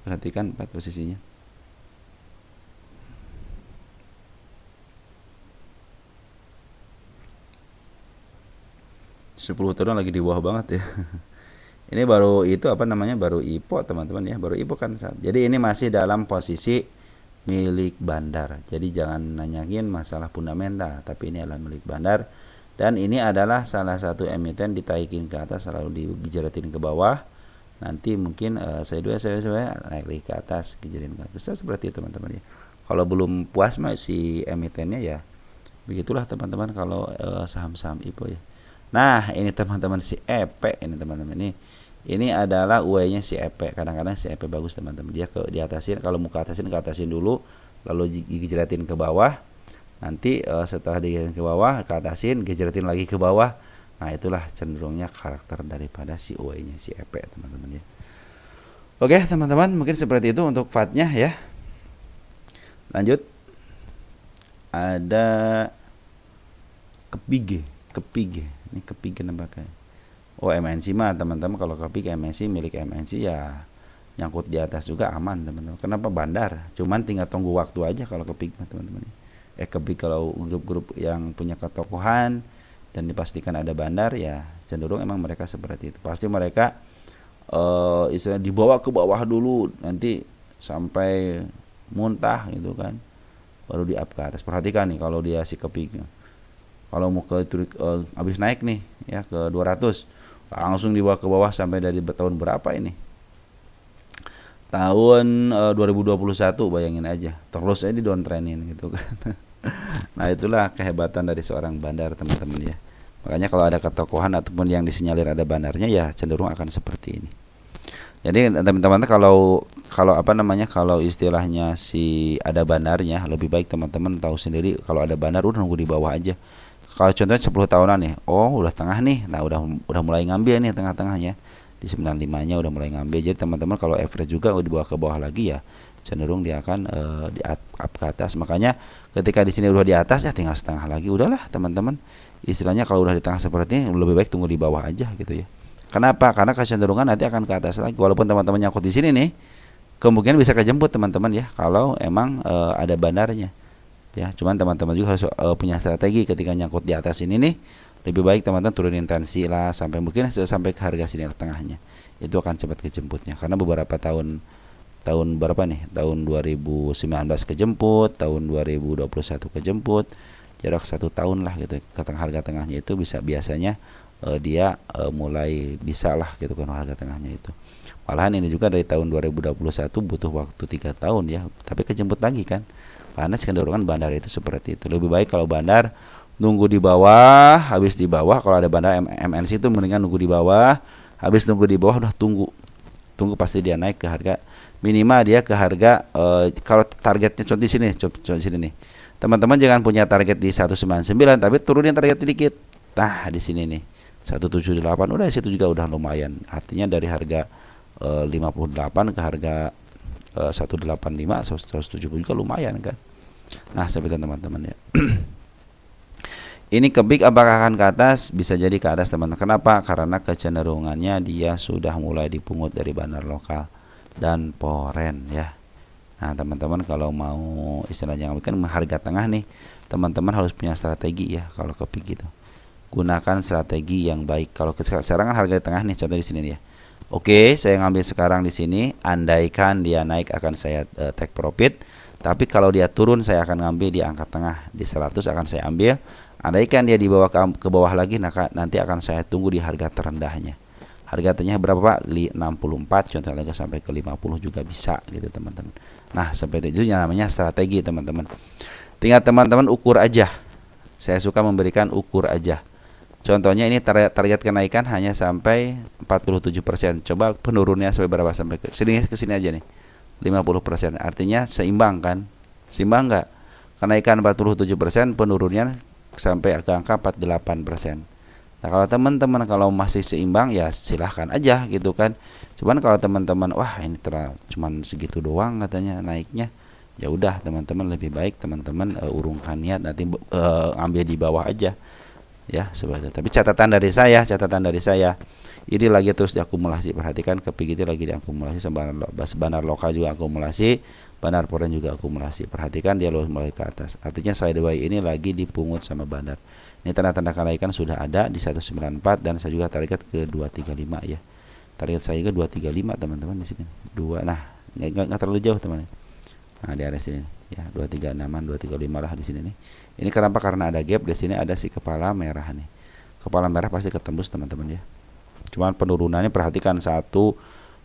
Perhatikan part posisinya. Sepuluh tahun lagi di bawah banget ya. Ini baru baru IPO teman-teman ya, baru IPO kan. Jadi ini masih dalam posisi milik bandar. Jadi jangan nanyain masalah fundamental, tapi ini adalah milik bandar. Dan ini adalah salah satu emiten ditaikin ke atas lalu dijeretin ke bawah. nanti mungkin saya naik lagi ke atas, kejadian ke atas. Seperti itu teman-teman ya. Kalau belum puas mah si emitennya ya begitulah teman-teman kalau saham-saham IPO ya. Nah ini teman-teman si EP ini teman-teman ini adalah UE-nya si EP. Kadang-kadang si EP bagus teman-teman, dia ke diatasin, kalau mau ke atasin dulu, lalu digejretin ke bawah. Nanti setelah digejretin ke bawah, ke atasin, gejretin lagi ke bawah. Nah itulah cenderungnya karakter daripada si UE-nya si EP teman-teman ya. Oke teman-teman, mungkin seperti itu untuk FAT-nya ya. Lanjut, ada kepige ini kepige nampaknya. Oh MNC mah teman-teman, kalau kepige MNC milik MNC ya nyangkut di atas juga aman teman-teman. Kenapa bandar? Cuman tinggal tunggu waktu aja kalau kepige teman-teman. Kepige kalau grup-grup yang punya ketokohan dan dipastikan ada bandar ya cenderung emang mereka seperti itu. Pasti mereka istilahnya dibawa ke bawah dulu, nanti sampai muntah gitu kan, baru di up ke atas. Perhatikan nih kalau dia si kepignya, kalau mau ke habis naik nih ya ke 200, langsung dibawa ke bawah sampai dari tahun berapa ini, tahun 2021 bayangin aja, terus aja di downtrendin gitu kan. Nah itulah kehebatan dari seorang bandar teman-teman ya. Makanya kalau ada ketokohan ataupun yang disinyalir ada bandarnya ya cenderung akan seperti ini. Jadi teman-teman kalau kalau istilahnya si ada bandarnya, lebih baik teman-teman tahu sendiri kalau ada bandar udah nunggu di bawah aja. Kalau contohnya 10 tahunan nih, oh udah tengah nih, nah udah mulai ngambil nih tengah-tengahnya, di 95-nya udah mulai ngambil. Jadi teman-teman kalau average juga udah dibawa ke bawah lagi ya cenderung dia akan di up ke atas. Makanya ketika di sini udah di atas ya tinggal setengah lagi, udahlah teman-teman. Istilahnya kalau udah di tengah seperti ini lebih baik tunggu di bawah aja gitu ya. Kenapa? Karena kecenderungan nanti akan ke atas lagi. Walaupun teman-teman nyangkut di sini nih, kemungkinan bisa kejemput teman-teman ya kalau emang ada bandarnya. Ya, cuman teman-teman juga harus punya strategi ketika nyangkut di atas ini nih. Lebih baik teman-teman turunin tensi lah sampai mungkin sampai ke harga sini tengahnya. Itu akan cepat kejemputnya. Karena beberapa tahun berapa nih? Tahun 2019 kejemput, tahun 2021 kejemput. Jarak 1 tahun lah gitu. Harga tengahnya itu bisa biasanya dia mulai bisa lah gitu kan harga tengahnya itu. Malahan ini juga dari tahun 2021 butuh waktu 3 tahun ya, tapi kejemput lagi kan. Karena kecenderungan bandar itu seperti itu. Lebih baik kalau bandar nunggu di bawah, habis di bawah kalau ada bandar MNC itu mendingan nunggu di bawah, habis nunggu di bawah udah tunggu pasti dia naik ke harga minimal dia ke harga kalau targetnya contoh di sini nih. Teman-teman jangan punya target di 199 tapi turunin target sedikit. Nah, di sini nih 178 udah situ juga udah lumayan. Artinya dari harga 58 ke harga 185 170 juga lumayan kan. Nah, seperti teman-teman ya. Ini kebik apakah akan ke atas? Bisa jadi ke atas teman-teman. Kenapa? Karena kecenderungannya dia sudah mulai dipungut dari bandar lokal dan foreign ya. Nah teman-teman kalau mau istilahnya kan harga tengah nih, teman-teman harus punya strategi ya kalau kepik gitu. Gunakan strategi yang baik. Kalau sekarang kan harga di tengah nih, contoh di sini nih ya. Oke, saya ngambil sekarang di sini. Andaikan dia naik akan saya take profit. Tapi kalau dia turun saya akan ngambil di angka tengah di 100 akan saya ambil. Andaikan dia dibawa ke bawah lagi, nanti akan saya tunggu di harga terendahnya. Harga tengahnya berapa Pak? 64 contohnya sampai ke 50 juga bisa gitu teman-teman. Nah seperti itu namanya strategi teman-teman. Tinggal teman-teman ukur aja. Saya suka memberikan ukur aja. Contohnya ini target kenaikan hanya sampai 47%. Coba penurunnya sampai berapa? Sampai ke sini aja nih 50%. Artinya seimbang kan? Seimbang nggak? Kenaikan 47%, penurunnya sampai ke angka 48%. Nah kalau teman-teman kalau masih seimbang ya silahkan aja gitu kan. Cuman kalau teman-teman wah ini cuman segitu doang katanya naiknya, ya udah teman-teman lebih baik teman-teman urungkan niat nanti ambil di bawah aja ya seperti itu. Tapi catatan dari saya ini lagi terus diakumulasi. Perhatikan kepik itu lagi diakumulasi, bandar lokal juga akumulasi, bandar foreign juga akumulasi. Perhatikan dia mulai ke atas. Artinya sideways ini lagi dipungut sama bandar. Ini tanda-tanda kenaikan sudah ada di 194 dan saya juga target ke 235 ya. Target saya ke 235 teman-teman di sini. Nah, enggak terlalu jauh teman. Nah, di area sini ya, 236-an, 235 lah di sini nih. Ini kenapa? Karena ada gap di sini, ada si kepala merah nih. Kepala merah pasti ketembus teman-teman ya. Cuman penurunannya perhatikan 1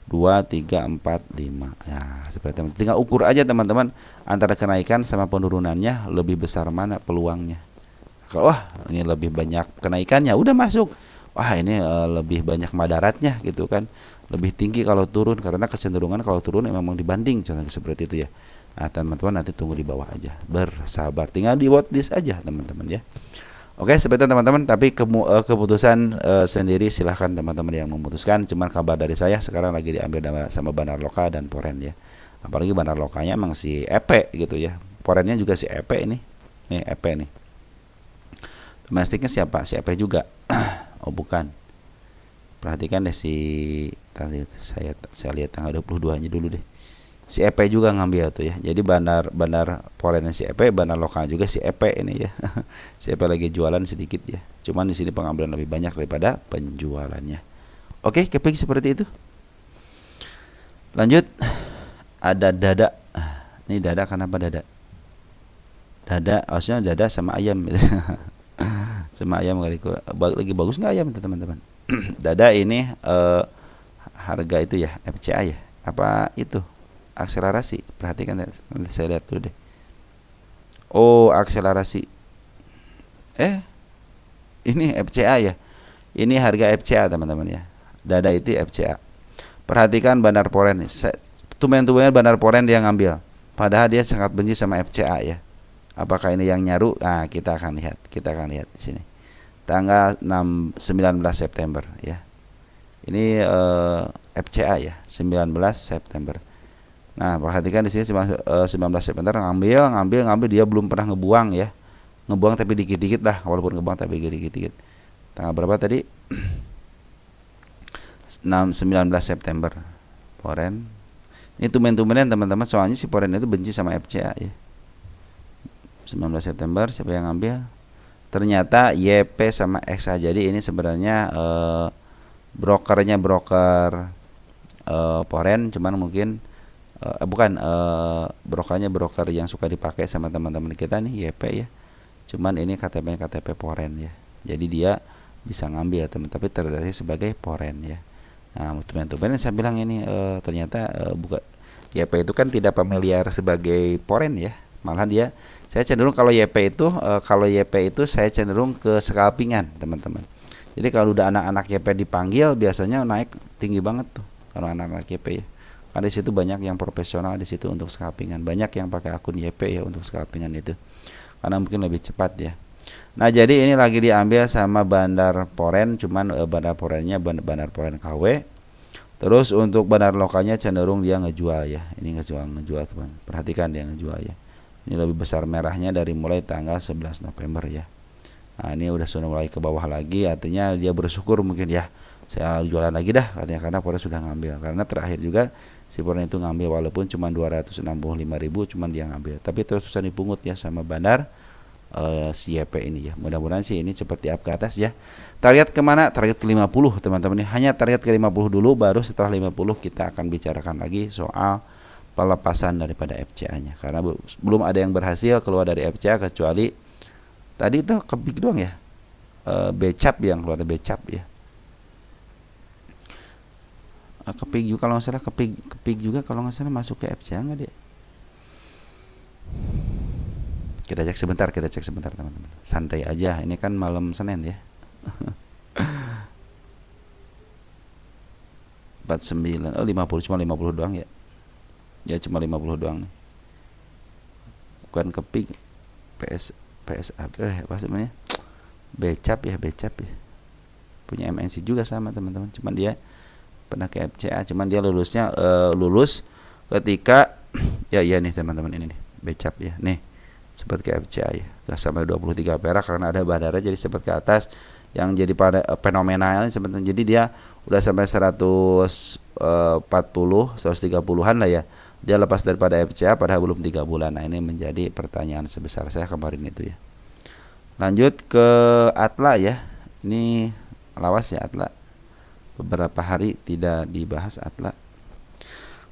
2, 3, 4, 5. Ya, seperti itu. Tinggal ukur aja teman-teman antara kenaikan sama penurunannya lebih besar mana peluangnya. Kalau wah ini lebih banyak kenaikannya, udah masuk. Wah ini lebih banyak madaratnya gitu kan. Lebih tinggi kalau turun karena kecenderungan kalau turun memang dibanding contohnya seperti itu ya. Nah, teman-teman nanti tunggu di bawah aja. Bersabar. Tinggal di watchlist aja teman-teman ya. Oke, seperti itu teman-teman, tapi keputusan sendiri silahkan teman-teman yang memutuskan. Cuman kabar dari saya sekarang lagi diambil sama Bandar Loka dan Poren ya. Apalagi Bandar Lokanya emang si EP gitu ya. Porennya juga si EP ini. Nih EP nih. Domestiknya siapa? Si EP juga. Oh bukan. Perhatikan deh tadi saya lihat tanggal 22-nya dulu deh. Si EP juga ngambil tuh ya. Jadi bandar Porennya si EP, bandar lokal juga si EP ini ya. Si EP lagi jualan sedikit ya. Cuman di sini pengambilan lebih banyak daripada penjualannya. Oke, keping seperti itu. Lanjut. Ada dada. Ini dada kenapa dada? Dada, harusnya dada sama ayam. Sama ayam kali. Lagi bagus nggak ayam teman-teman? Dada ini harga itu ya, FCA ya. Apa itu? Akselerasi, perhatikan nanti saya lihat dulu deh. Oh, akselerasi. Ini FCA ya. Ini harga FCA teman-teman ya. Dada itu FCA. Perhatikan Bandar Poren. Tumen-tumennya Bandar Poren dia ngambil. Padahal dia sangat benci sama FCA ya. Apakah ini yang nyaru? Nah, kita akan lihat di sini. Tanggal 19 September ya. Ini FCA ya, 19 September. Nah, perhatikan di sini 19 September ngambil dia belum pernah ngebuang ya. Ngebuang tapi dikit-dikit lah, walaupun ngebuang tapi dikit-dikit. Tanggal berapa tadi? 19 September. Poren. Ini tumen-tumenan teman-teman, soalnya si Poren itu benci sama FCA ya. 19 September siapa yang ngambil? Ternyata YP sama XA. Jadi ini sebenarnya brokernya broker Poren, cuman mungkin brokernya broker yang suka dipakai sama teman-teman kita nih YP ya. Cuman ini KTP Poren ya. Jadi dia bisa ngambil teman, tapi terdaftar sebagai Poren ya. Nah, teman-teman saya bilang ini ternyata bukan YP itu kan tidak familiar sebagai Poren ya. Malahan saya cenderung kalau YP itu saya cenderung ke scalpingan teman-teman. Jadi kalau udah anak-anak YP dipanggil biasanya naik tinggi banget tuh kalau anak-anak YP ya. Karena di situ banyak yang profesional di situ untuk scalpingan. Banyak yang pakai akun YP ya untuk scalpingan itu. Karena mungkin lebih cepat ya. Nah, jadi ini lagi diambil sama Bandar Poren, cuman Bandar Porennya Bandar Poren KW. Terus untuk bandar lokalnya cenderung dia ngejual ya. Ini ngejual teman. Perhatikan dia ngejual ya. Ini lebih besar merahnya dari mulai tanggal 11 November ya. Nah, ini udah mulai ke bawah lagi, artinya dia bersyukur mungkin ya. Saya jualan lagi dah katanya karena Poren sudah ngambil. Karena terakhir juga si Poren itu ngambil walaupun cuma 265.000 cuman dia ngambil. Tapi terus susah dipungut ya sama bandar si YP ini ya. Mudah-mudahan sih ini cepat di up ke atas ya. Target kemana? Target ke 50 teman-teman. Hanya target ke 50 dulu, baru setelah 50 kita akan bicarakan lagi soal pelepasan daripada FCA-nya. Karena belum ada yang berhasil keluar dari FCA kecuali tadi itu kepik doang ya. Becap yang keluar dari Becap ya. Kepik juga kalau nggak salah, kepik juga kalau nggak salah masuk ke FCA nggak dia? Kita cek sebentar teman-teman. Santai aja, ini kan malam Senin ya. 49, 50 cuma 50 doang ya. Ya cuma 50 doang nih. Bukan kepik, PSA apa namanya? Becap ya. Punya MNC juga sama teman-teman. Cuman dia pernah ke FCA, cuman dia lulus ketika ya nih teman-teman ini nih Becap ya nih sempat ke FCA ya gak sampai 23 perak karena ada bandara jadi sempat ke atas yang jadi pada fenomenal sebenarnya. Jadi dia udah sampai 130-130-an lah ya, dia lepas daripada FCA padahal belum 3 bulan. Nah, ini menjadi pertanyaan sebesar saya kemarin itu ya. Lanjut ke Atla ya, ini lawas ya Atla. Beberapa hari tidak dibahas Atla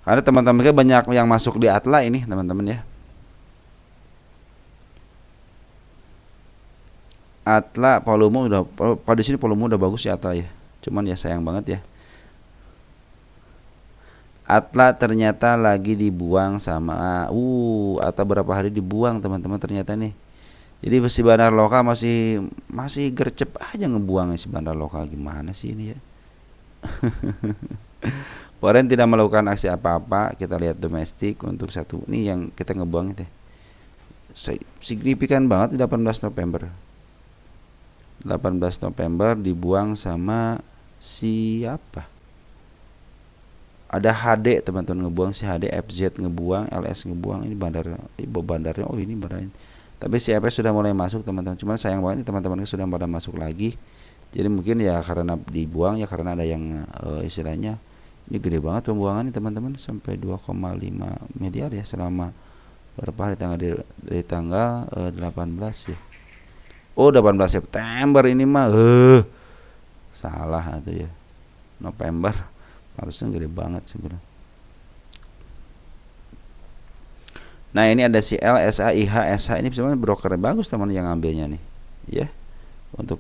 karena teman-teman banyak yang masuk di Atla ini teman-teman ya. Atla volume udah pada sini volume udah bagus ya Atla ya, cuman ya sayang banget ya Atla ternyata lagi dibuang sama atau berapa hari dibuang teman-teman ternyata nih. Jadi si Bandar Loka masih masih gercep aja ngebuangnya si Bandar Loka, gimana sih ini ya. Kemarin tidak melakukan aksi apa-apa. Kita lihat domestik untuk satu ini yang kita ngebuang itu signifikan banget di 18 November. 18 November dibuang sama siapa? Ada HD teman-teman ngebuang, si HD, FZ ngebuang, LS ngebuang. Ini bandarnya, oh ini bandarnya. Tapi si FS sudah mulai masuk teman-teman. Cuman sayang banget teman-teman sudah pada masuk lagi. Jadi mungkin ya karena dibuang ya karena ada yang istilahnya ini gede banget pembuangan nih teman-teman, sampai 2,5 miliar ya selama berapa hari, dari tanggal 18 ya. Oh 18 September ini mah salah tuh ya. November harusnya gede banget sebenarnya. Nah ini ada si L, SA, IH, SH, ini sebenarnya broker bagus teman yang ngambilnya nih ya. Untuk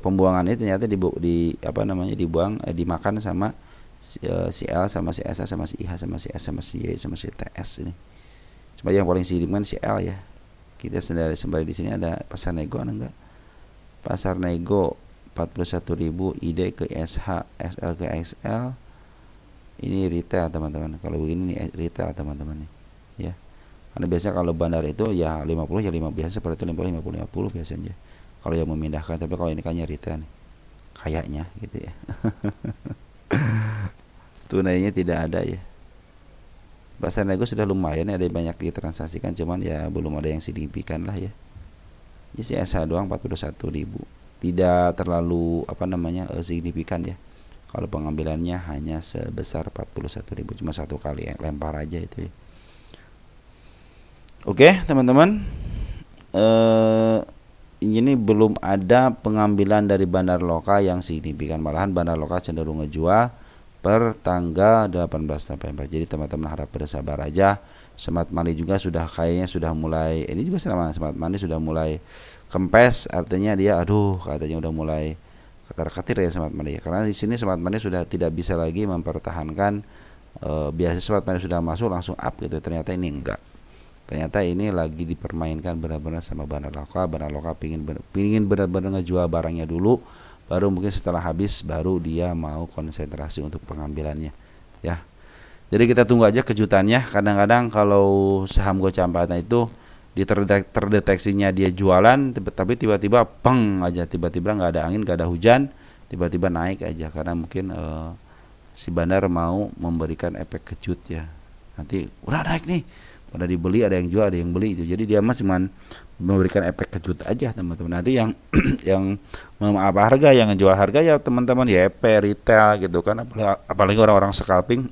pembuangan itu ternyata dibuang, dimakan sama si L sama si SH sama si IH sama si S sama si Y sama si TS ini. Cuma yang paling signifikan si L ya. Kita sembari di sini ada pasar nego, ada enggak? Pasar nego 41.000, ID ke SH, SL ke XL. Ini retail teman-teman. Kalau begini nih retail teman-teman nih ya. Karena biasanya kalau bandar itu ya 50 ya 5 biasa, seperti itu 50 biasanya. Kalau yang memindahkan, tapi kalau ini kayaknya retail nih. Kayaknya gitu ya. Tunainya tidak ada ya. Pasar nego sudah lumayan ada banyak ditransaksikan, cuman ya belum ada yang signifikan lah ya. Jadi SH doang 41.000. Tidak terlalu signifikan ya. Kalau pengambilannya hanya sebesar 41.000, cuma satu kali lempar aja itu ya. Oke teman-teman, ini belum ada pengambilan dari Bandar Loka yang signifikan. Malahan Bandar Loka cenderung ngejual per tanggal 18 November. Jadi teman-teman harap bersabar aja. Smart Money juga kayaknya sudah mulai, ini juga sama Smart Money sudah mulai kempes, artinya dia katanya udah mulai ketar-ketir ya Smart Money ya. Karena di sini Smart Money sudah tidak bisa lagi mempertahankan biasa Smart Money sudah masuk langsung up gitu. Ternyata ini enggak. Ternyata ini lagi dipermainkan benar-benar sama Bandar Loka. Bandar Loka pingin benar-benar ngejual barangnya dulu, baru mungkin setelah habis baru dia mau konsentrasi untuk pengambilannya ya. Jadi kita tunggu aja kejutannya. Kadang-kadang kalau saham Gocampana itu terdeteksinya dia jualan, tapi tiba-tiba peng aja, tiba-tiba nggak ada angin, nggak ada hujan, tiba-tiba naik aja karena mungkin si Bandar mau memberikan efek kejut ya. Nanti udah naik nih, pada dibeli, ada yang jual, ada yang beli itu. Jadi dia cuman memberikan efek kejut aja teman-teman. Nanti yang yang harga, yang jual harga ya teman-teman ya retail gitu kan, apalagi orang-orang scalping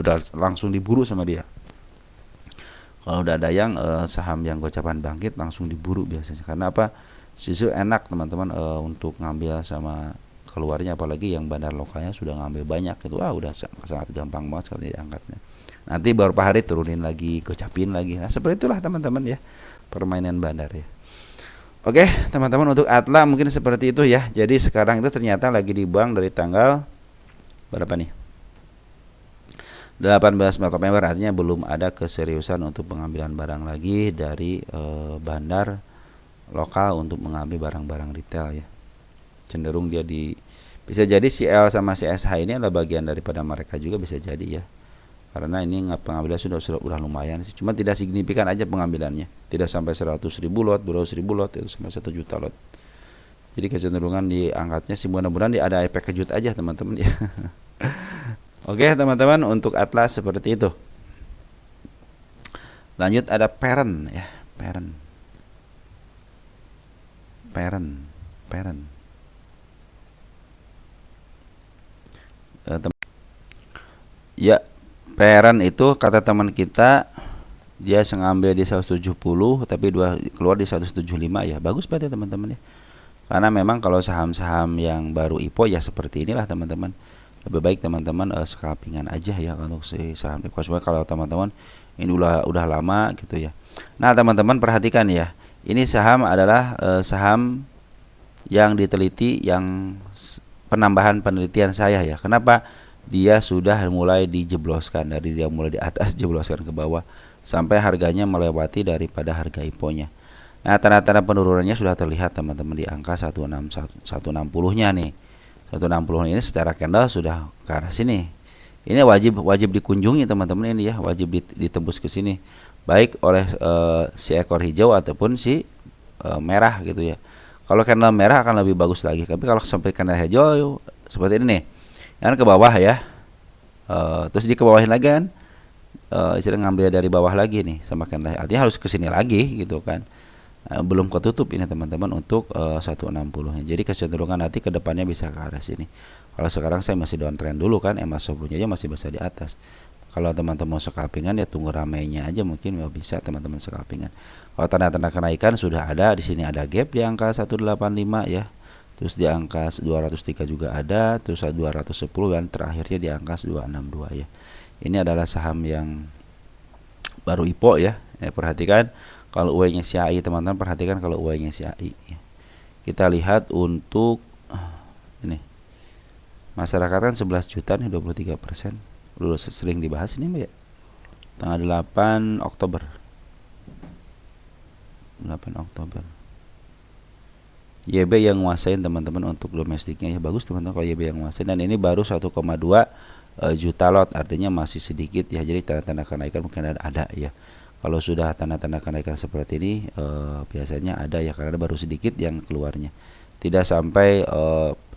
udah langsung diburu sama dia. Kalau udah ada yang saham yang Gocapan bangkit langsung diburu biasanya. Karena apa? Sisu enak teman-teman untuk ngambil sama keluarnya, apalagi yang Bandar Lokalnya sudah ngambil banyak gitu. Udah sangat gampang banget sekali diangkatnya. Nanti beberapa hari turunin lagi, gocapin lagi. Nah seperti itulah teman-teman ya permainan bandar ya. Oke teman-teman, untuk Atla mungkin seperti itu ya. Jadi sekarang itu ternyata lagi dibuang dari tanggal berapa nih? 18 November, artinya belum ada keseriusan untuk pengambilan barang lagi dari bandar lokal untuk mengambil barang-barang retail ya. Cenderung dia bisa jadi si L sama si SH ini adalah bagian daripada mereka juga, bisa jadi ya. Karena ini pengambilan sudah lumayan sih, cuma tidak signifikan aja pengambilannya, tidak sampai 100.000 lot, 200.000 lot, itu sampai 1 juta lot. Jadi kecenderungan diangkatnya sih, mudah-mudahan ada efek kejut aja teman-teman ya. Oke teman-teman, untuk Atlas seperti itu. Lanjut ada parent ya, parent. Ya, parent itu kata teman kita dia ngambil di 170 tapi keluar di 175 ya. Bagus berarti teman-teman ya. Karena memang kalau saham-saham yang baru IPO ya seperti inilah teman-teman. Lebih baik teman-teman scalpingan aja ya untuk si saham IPO. Soalnya kalau teman-teman ini udah lama gitu ya. Nah, teman-teman perhatikan ya. Ini saham adalah saham yang diteliti, yang penambahan penelitian saya ya. Kenapa? dia sudah mulai dijebloskan, dari dia mulai di atas jebloskan ke bawah sampai harganya melewati daripada harga IPO-nya. Nah, tanda-tanda penurunannya sudah terlihat teman-teman di angka 160-nya nih. 160 ini secara candle sudah ke arah sini. Ini wajib dikunjungi teman-teman ini ya, wajib ditembus ke sini. Baik oleh si ekor hijau ataupun si merah gitu ya. Kalau candle merah akan lebih bagus lagi. Tapi kalau sampai candle hijau seperti ini nih, yang ke bawah ya, terus di ke bawahin lagi kan, istilah ngambil dari bawah lagi nih sama candle, artinya harus ke sini lagi gitu kan. Belum ketutup ini teman-teman untuk 160. Jadi kecenderungan nanti ke depannya bisa ke arah sini. Kalau sekarang saya masih downtrend dulu kan, emas subuhnya aja masih bisa di atas. Kalau teman-teman mau scalpingan ya tunggu ramainya aja, mungkin bisa teman-teman scalpingan. Kalau tanda-tanda kenaikan sudah ada, di sini ada gap di angka 185 ya. Terus di angka 203 juga ada, terus 210 dan terakhirnya di angka 262 ya. Ini adalah saham yang baru IPO ya. Perhatikan kalau UE-nya CAI teman-teman, perhatikan kalau UE-nya CAI ya. Kita lihat untuk ini masyarakat kan 11 juta nih, 23%. Dulu sering dibahas ini Mbak ya. Tanggal 8 Oktober. 8 Oktober. YB yang nguasain teman-teman untuk domestiknya ya, bagus teman-teman kalau YB yang nguasain, dan ini baru 1,2 juta lot, artinya masih sedikit ya. Jadi tanda-tanda kenaikan mungkin ada ya. Kalau sudah tanda-tanda kenaikan seperti ini biasanya ada ya, karena baru sedikit yang keluarnya. Tidak sampai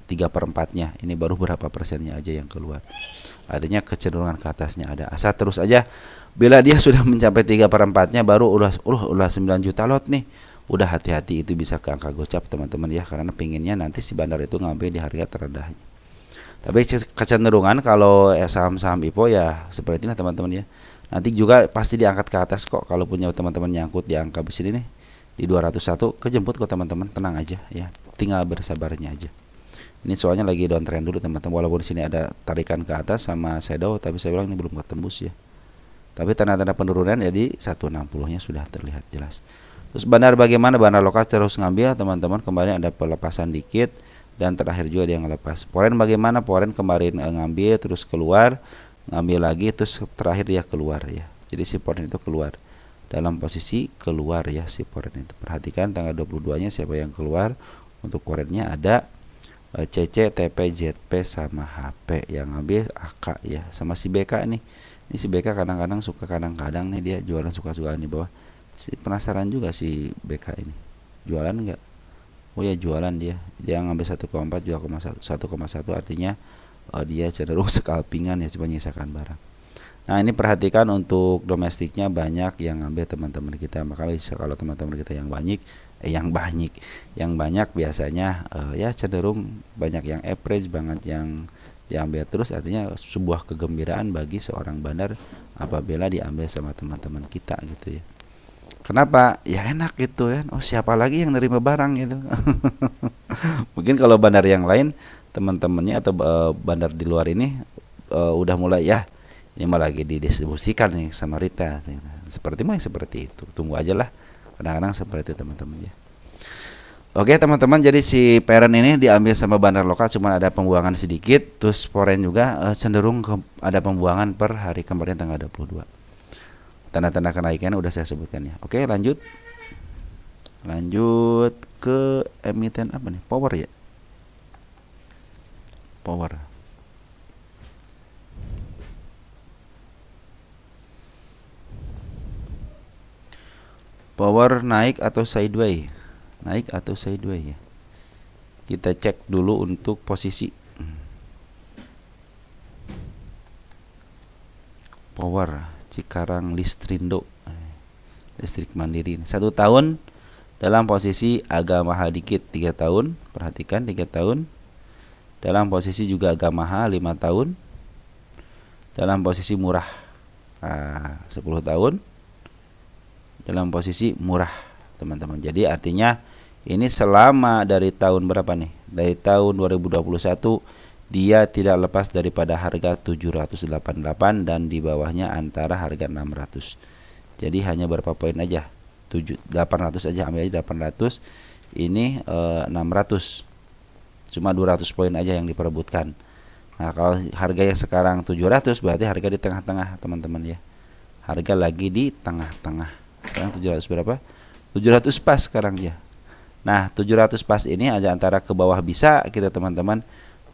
3/4-nya, ini baru berapa persennya aja yang keluar. Artinya kecenderungan ke atasnya ada. Asal terus aja, bila dia sudah mencapai 3/4-nya baru udah 9 juta lot nih. Udah hati-hati, itu bisa ke angka gocap teman-teman ya, karena pinginnya nanti si bandar itu ngambil di harga terendahnya. Tapi kecenderungan kalau saham-saham IPO ya seperti ini teman-teman ya. Nanti juga pasti diangkat ke atas kok, kalau punya teman-teman nyangkut di angka besi ini nih, di 201 kejemput kok teman-teman, tenang aja ya. Tinggal bersabarnya aja. Ini soalnya lagi downtrend dulu teman-teman, walaupun di sini ada tarikan ke atas sama shadow, tapi saya bilang ini belum ketembus ya. Tapi tanda-tanda penurunan jadi 160-nya sudah terlihat jelas. Terus bandar bagaimana? Bandar lokal terus ngambil teman-teman, kemarin ada pelepasan dikit dan terakhir juga dia ngelepas. Foreign bagaimana? Foreign kemarin ngambil terus keluar, ngambil lagi terus terakhir dia keluar ya. Jadi si foreign itu keluar dalam posisi keluar ya, si foreign itu. Perhatikan tanggal 22-nya siapa yang keluar. Untuk foreignnya ada CC, TP, ZP sama HP, yang ngambil AK ya, sama si BK nih. Ini si BK kadang-kadang suka, kadang-kadang nih dia jualan suka-suka di bawah. Penasaran juga si BK ini. Jualan enggak? Oh ya jualan dia. Dia ngambil 1,4 juga 1,1, artinya dia cenderung scalpingan ya, coba nyisakan barang. Nah, ini perhatikan untuk domestiknya banyak yang ngambil teman-teman kita. Maka kalau teman-teman kita yang banyak biasanya ya cenderung banyak yang average banget yang diambil terus, artinya sebuah kegembiraan bagi seorang bandar apabila diambil sama teman-teman kita gitu ya. Kenapa? Ya enak gitu kan. Oh, siapa lagi yang nerima barang gitu. Mungkin kalau bandar yang lain teman-temannya atau bandar di luar ini udah mulai ya, ini malah lagi didistribusikan nih sama retail. Seperti itu. Tunggu aja lah. Kadang-kadang seperti itu teman-teman ya. Oke teman-teman, jadi si parent ini diambil sama bandar lokal, cuma ada pembuangan sedikit. Terus foreign juga cenderung ada pembuangan per hari kemarin tanggal 22. Tanda-tanda kenaikan udah saya sebutkan ya. Oke, lanjut ke emiten apa nih? Power ya. Power naik atau sideways? Naik atau sideways ya. Kita cek dulu untuk posisi. Power Cikarang Listrindo, listrik mandiri. 1 tahun dalam posisi agak mahal dikit, 3 tahun. Perhatikan 3 tahun. Dalam posisi juga agak mahal 5 tahun. Dalam posisi murah 10 tahun. Dalam posisi murah teman-teman. Jadi artinya ini selama dari tahun berapa nih? Dari tahun 2021 dia tidak lepas daripada harga 788 dan di bawahnya antara harga 600. Jadi hanya berapa poin aja? 800 aja, ambil aja 800. Ini 600. Cuma 200 poin aja yang diperebutkan. Nah, kalau harganya sekarang 700 berarti harga di tengah-tengah, teman-teman ya. Harga lagi di tengah-tengah. Sekarang 700 berapa? 700 pas sekarang ya. Nah, 700 pas ini aja antara ke bawah bisa kita teman-teman.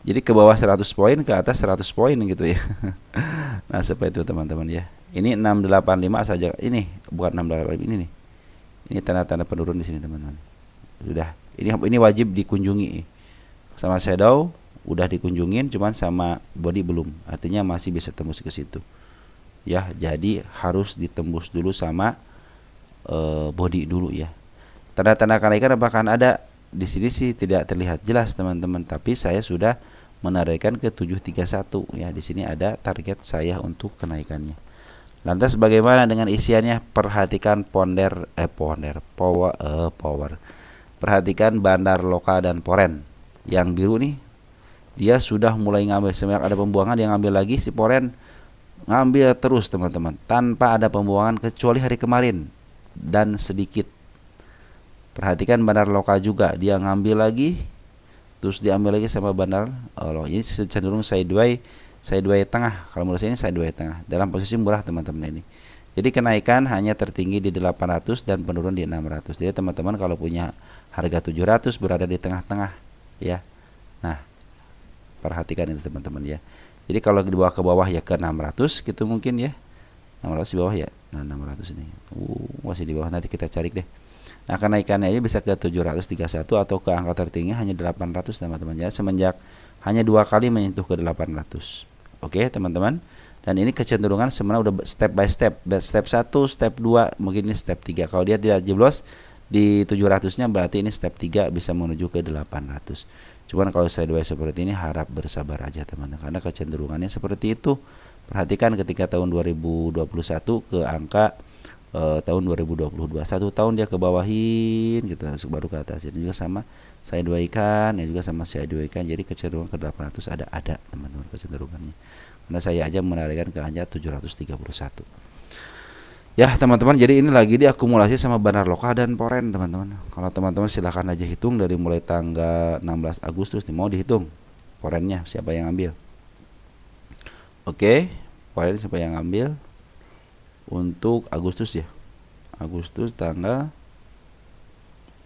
Jadi ke bawah 100 poin, ke atas 100 poin gitu ya. Nah, seperti itu teman-teman ya. Ini 685 saja. Ini bukan 685 ini nih. Ini tanda-tanda penurun di sini teman-teman. Sudah. Ini wajib dikunjungi. Sama shadow udah dikunjungin, cuman sama body belum. Artinya masih bisa tembus ke situ. Ya, jadi harus ditembus dulu sama body dulu ya. Tanda-tanda kenaikan apakah ada? Di sini sih tidak terlihat jelas teman-teman, tapi saya sudah menarikkan ke 731 ya. Di sini ada target saya untuk kenaikannya. Lantas bagaimana dengan isiannya? Perhatikan power. Perhatikan bandar lokal dan poren. Yang biru nih dia sudah mulai ngambil, semenjak ada pembuangan dia ngambil lagi, si poren ngambil terus teman-teman tanpa ada pembuangan kecuali hari kemarin dan sedikit. Perhatikan bandar lokal juga dia ngambil lagi, terus diambil lagi sama bandar ini cenderung sideways tengah. Kalau menurut saya ini sideways tengah dalam posisi murah teman-teman ini. Jadi kenaikan hanya tertinggi di 800 dan penurun di 600. Jadi teman-teman kalau punya harga 700 berada di tengah-tengah ya. Nah, perhatikan itu teman-teman ya. Jadi kalau dibawa ke bawah ya ke 600 gitu mungkin ya. 600 di bawah ya. Nah, 600 ini. Masih di bawah, nanti kita cari deh. Nah, kenaikannya bisa ke 731 atau ke angka tertinggi hanya 800 teman-teman ya. Semenjak hanya 2 kali menyentuh ke 800. Oke, teman-teman. Dan ini kecenderungan sebenarnya udah step by step. Step 1, step 2, mungkin ini step 3. Kalau dia tidak jeblos di 700-nya berarti ini step 3 bisa menuju ke 800. Cuman kalau sideways seperti ini harap bersabar aja teman-teman, karena kecenderungannya seperti itu. Perhatikan ketika tahun 2021 ke angka tahun 2022, 1 tahun dia ke bawahin gitu baru ke atas. Ini juga sama sideways kan, ya juga sama sideways kan. Jadi kecenderungan ke 800 ada teman-teman kecenderungannya. Karena saya aja menarikkan ke hanya 731. Ya teman-teman, jadi ini lagi diakumulasi sama bandar lokal dan poren teman-teman. Kalau teman-teman silahkan aja hitung dari mulai tanggal 16 Agustus nih, mau dihitung porennya siapa yang ambil. Oke, poren siapa yang ambil untuk Agustus ya. Agustus tanggal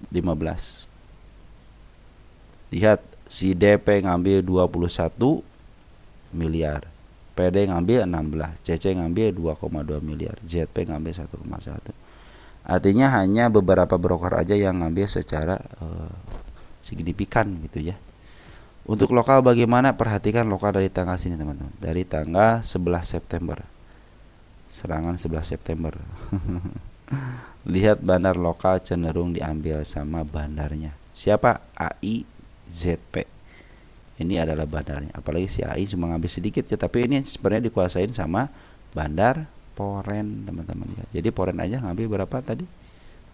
15. Lihat si DP ngambil 21 miliar. PD ngambil 16, CC ngambil 2,2 miliar, ZP ngambil 1,1. Artinya hanya beberapa broker aja yang ngambil secara signifikan gitu ya. Untuk lokal bagaimana? Perhatikan lokal dari tanggal sini teman-teman. Dari tanggal 11 September. Serangan 11 September. Lihat bandar lokal cenderung diambil sama bandarnya. Siapa? AIZP. Ini adalah bandarnya. Apalagi si AI cuma ngambil sedikit ya, tapi ini sebenarnya dikuasain sama bandar poren teman-teman ya. Jadi poren aja ngambil berapa tadi?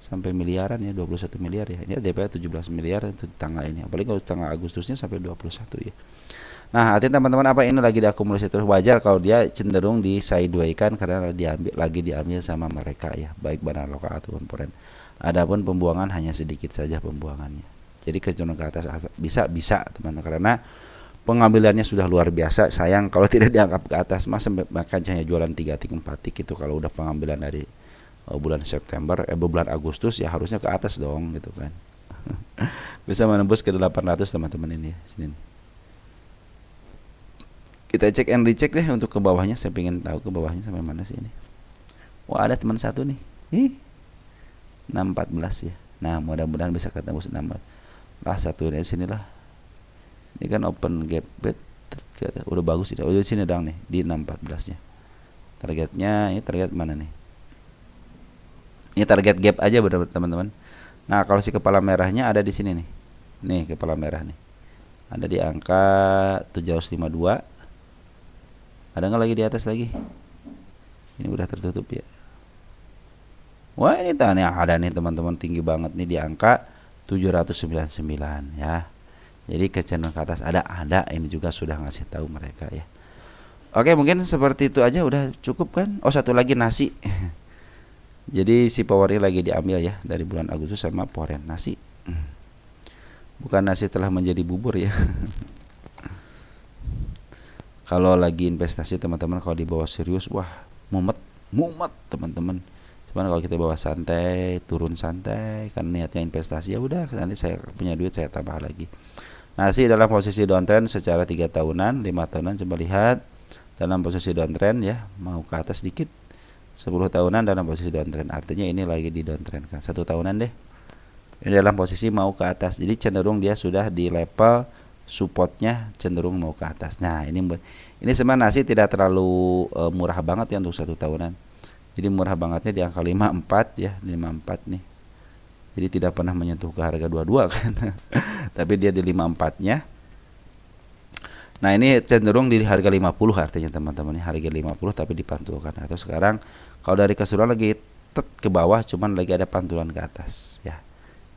Sampai miliaran ya, 21 miliar ya. Ini DP 17 miliar untuk tanggal ini. Apalagi kalau tanggal Agustusnya sampai 21 ya. Nah, artinya teman-teman apa ini lagi diakumulasi terus, wajar kalau dia cenderung di sideways kan, karena diambil sama mereka ya, baik bandar lokal ataupun poren. Adapun pembuangan hanya sedikit saja pembuangannya. Jadi kecenderungan ke atas bisa teman-teman, karena pengambilannya sudah luar biasa. Sayang kalau tidak dianggap ke atas, masa makanya jualan 3 tik 4 tik itu kalau udah pengambilan dari bulan September bulan Agustus ya harusnya ke atas dong gitu kan. Bisa menembus ke 800 teman-teman ini ya, sini nih. Kita cek and recheck deh untuk ke bawahnya. Saya pengen tahu ke bawahnya sampai mana sih ini. Wah, ada teman satu nih. 614 ya. Nah, mudah-mudahan bisa ketemu 16. Lah satu ini sinilah. Ini kan open gap bet udah bagus ini. Udah sini dong nih di 614 nya. Targetnya ini target mana nih? Ini target gap aja benar teman-teman. Nah, kalau si kepala merahnya ada di sini nih. Nih kepala merah nih. Ada di angka 752. Ada nggak lagi di atas lagi? Ini udah tertutup ya. Wah, ini tanya ada nih teman-teman, tinggi banget nih di angka 799 ya. Jadi kecenderungan ke atas ada ini juga sudah ngasih tahu mereka ya. Oke, mungkin seperti itu aja udah cukup kan? Oh, satu lagi nasi. Jadi si powernya lagi diambil ya dari bulan Agustus sama poren nasi. Bukan nasi telah menjadi bubur ya. Kalau lagi investasi teman-teman, kalau dibawa serius, wah mumet, mumet teman-teman. Cuman kalau kita bawa santai, turun santai, kan niatnya investasi, ya udah nanti saya punya duit saya tambah lagi. Nah, sih dalam posisi downtrend secara 3 tahunan, 5 tahunan, coba lihat dalam posisi downtrend ya, mau ke atas dikit. 10 tahunan dalam posisi downtrend, artinya ini lagi di downtrend kan. 1 tahunan deh, ini dalam posisi mau ke atas, jadi cenderung dia sudah di level supportnya, cenderung mau ke atas. Nah, ini sebenarnya nasi tidak terlalu murah banget ya untuk 1 tahunan. Jadi murah bangetnya di angka 54 ya, 54 nih. Jadi tidak pernah menyentuh ke harga 22 kan. Tapi dia di 54-nya. Nah, ini cenderung di harga 50 artinya teman-teman, harga 50 tapi dipantulkan. Atau sekarang kalau dari keseluruhan lagi ke bawah, cuman lagi ada pantulan ke atas ya.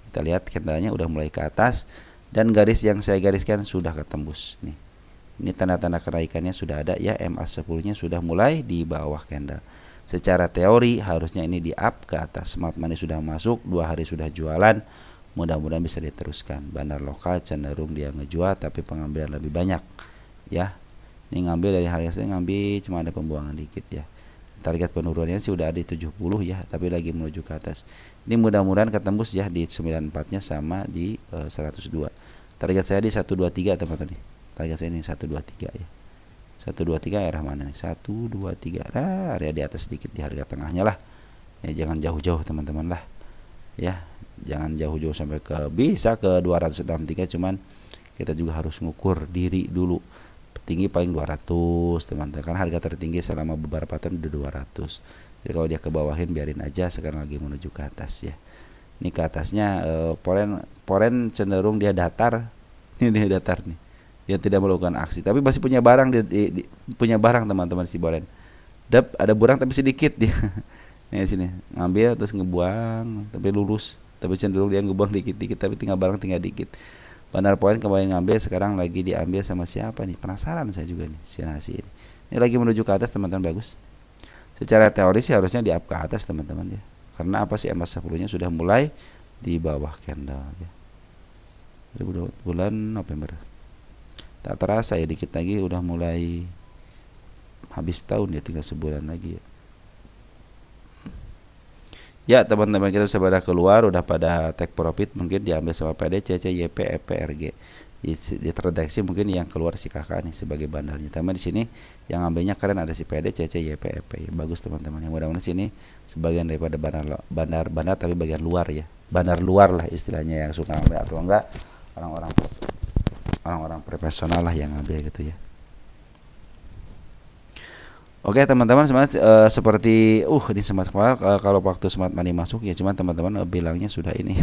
Kita lihat candlenya udah mulai ke atas dan garis yang saya gariskan sudah ketembus nih. Ini tanda-tanda kenaikannya sudah ada ya, MA10-nya sudah mulai di bawah candle. Secara teori harusnya ini di up ke atas. Smart money sudah masuk, 2 hari sudah jualan. Mudah-mudahan bisa diteruskan. Bandar lokal cenderung dia ngejual tapi pengambilan lebih banyak ya. Ini ngambil dari harga saya ngambil cuma ada pembuangan dikit ya. Target penurunannya sih udah ada di 70 ya, tapi lagi menuju ke atas. Ini mudah-mudahan ketembus ya di 94-nya sama di 102. Target saya di 123 teman-teman. Target saya ini 123 ya. 123 arah mana nih? 123. Nah, area di atas sedikit di harga tengahnya lah. Ya jangan jauh-jauh teman-teman lah. Ya, jangan jauh-jauh sampai ke bisa ke 263, cuman kita juga harus ngukur diri dulu. Tinggi paling 200 teman-teman. Kan harga tertinggi selama beberapa tahun udah 200. Jadi kalau dia ke bawahin biarin aja, sekarang lagi menuju ke atas ya. Ini ke atasnya poren cenderung dia datar. Ini dia datar nih. Dia tidak melakukan aksi, tapi masih punya barang punya barang teman-teman si Boren. Ada barang tapi sedikit dia. Nih sini ngambil terus ngebuang, tapi lurus, tapi cenderung dia ngebuang dikit-dikit, tapi tinggal barang tinggal dikit. Bandar poin kemarin ngambil, sekarang lagi diambil sama siapa nih? Penasaran saya juga nih si nasi ini. Ini lagi menuju ke atas teman-teman, bagus. Secara teori sih harusnya di up ke atas teman-teman ya. Karena apa sih, MA10-nya sudah mulai di bawah candle ya. Bulan November. Tak terasa ya, dikit lagi udah mulai habis tahun ya, tinggal sebulan lagi ya. Ya teman-teman, kita sudah pada keluar, udah pada take profit, mungkin diambil sama PD, CC, YP, EP, RG. Di terdeteksi mungkin yang keluar si kakak nih sebagai bandarnya. Tapi di sini yang ambilnya keren, ada si PD, CC, YP, EP. Ya, bagus teman-teman. Yang mudah-mudahan sini sebagian daripada bandar tapi bagian luar ya. Bandar luar lah istilahnya yang suka ambil, atau enggak orang-orang profesional lah yang ngambil gitu ya. Oke teman-teman, seperti ini smart kalau waktu smart money masuk ya, cuman teman-teman bilangnya sudah ini.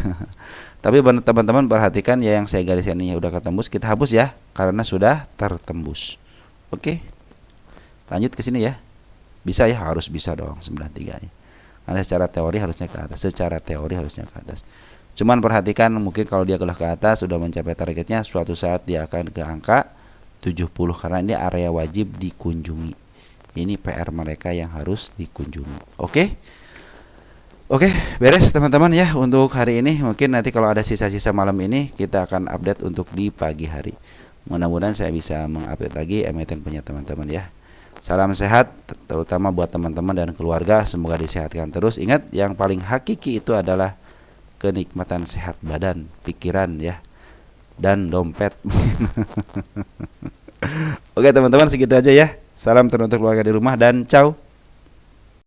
Tapi teman-teman perhatikan ya, yang saya gariskan ini udah ketembus, kita hapus ya karena sudah tertembus. Oke. Lanjut ke sini ya. Bisa ya, harus bisa dong 93 ya. Karena secara teori harusnya ke atas. Cuman perhatikan, mungkin kalau dia ke atas sudah mencapai targetnya, suatu saat dia akan ke angka 70 karena ini area wajib dikunjungi. Ini PR mereka yang harus dikunjungi. Oke, beres teman-teman ya untuk hari ini. Mungkin nanti kalau ada sisa-sisa malam ini kita akan update untuk di pagi hari. Mudah-mudahan saya bisa mengupdate lagi emiten punya teman-teman ya. Salam sehat terutama buat teman-teman dan keluarga, semoga disehatkan terus. Ingat, yang paling hakiki itu adalah kenikmatan sehat badan, pikiran ya, dan dompet. Oke teman-teman, segitu aja ya. Salam teruntuk keluarga di rumah dan ciao.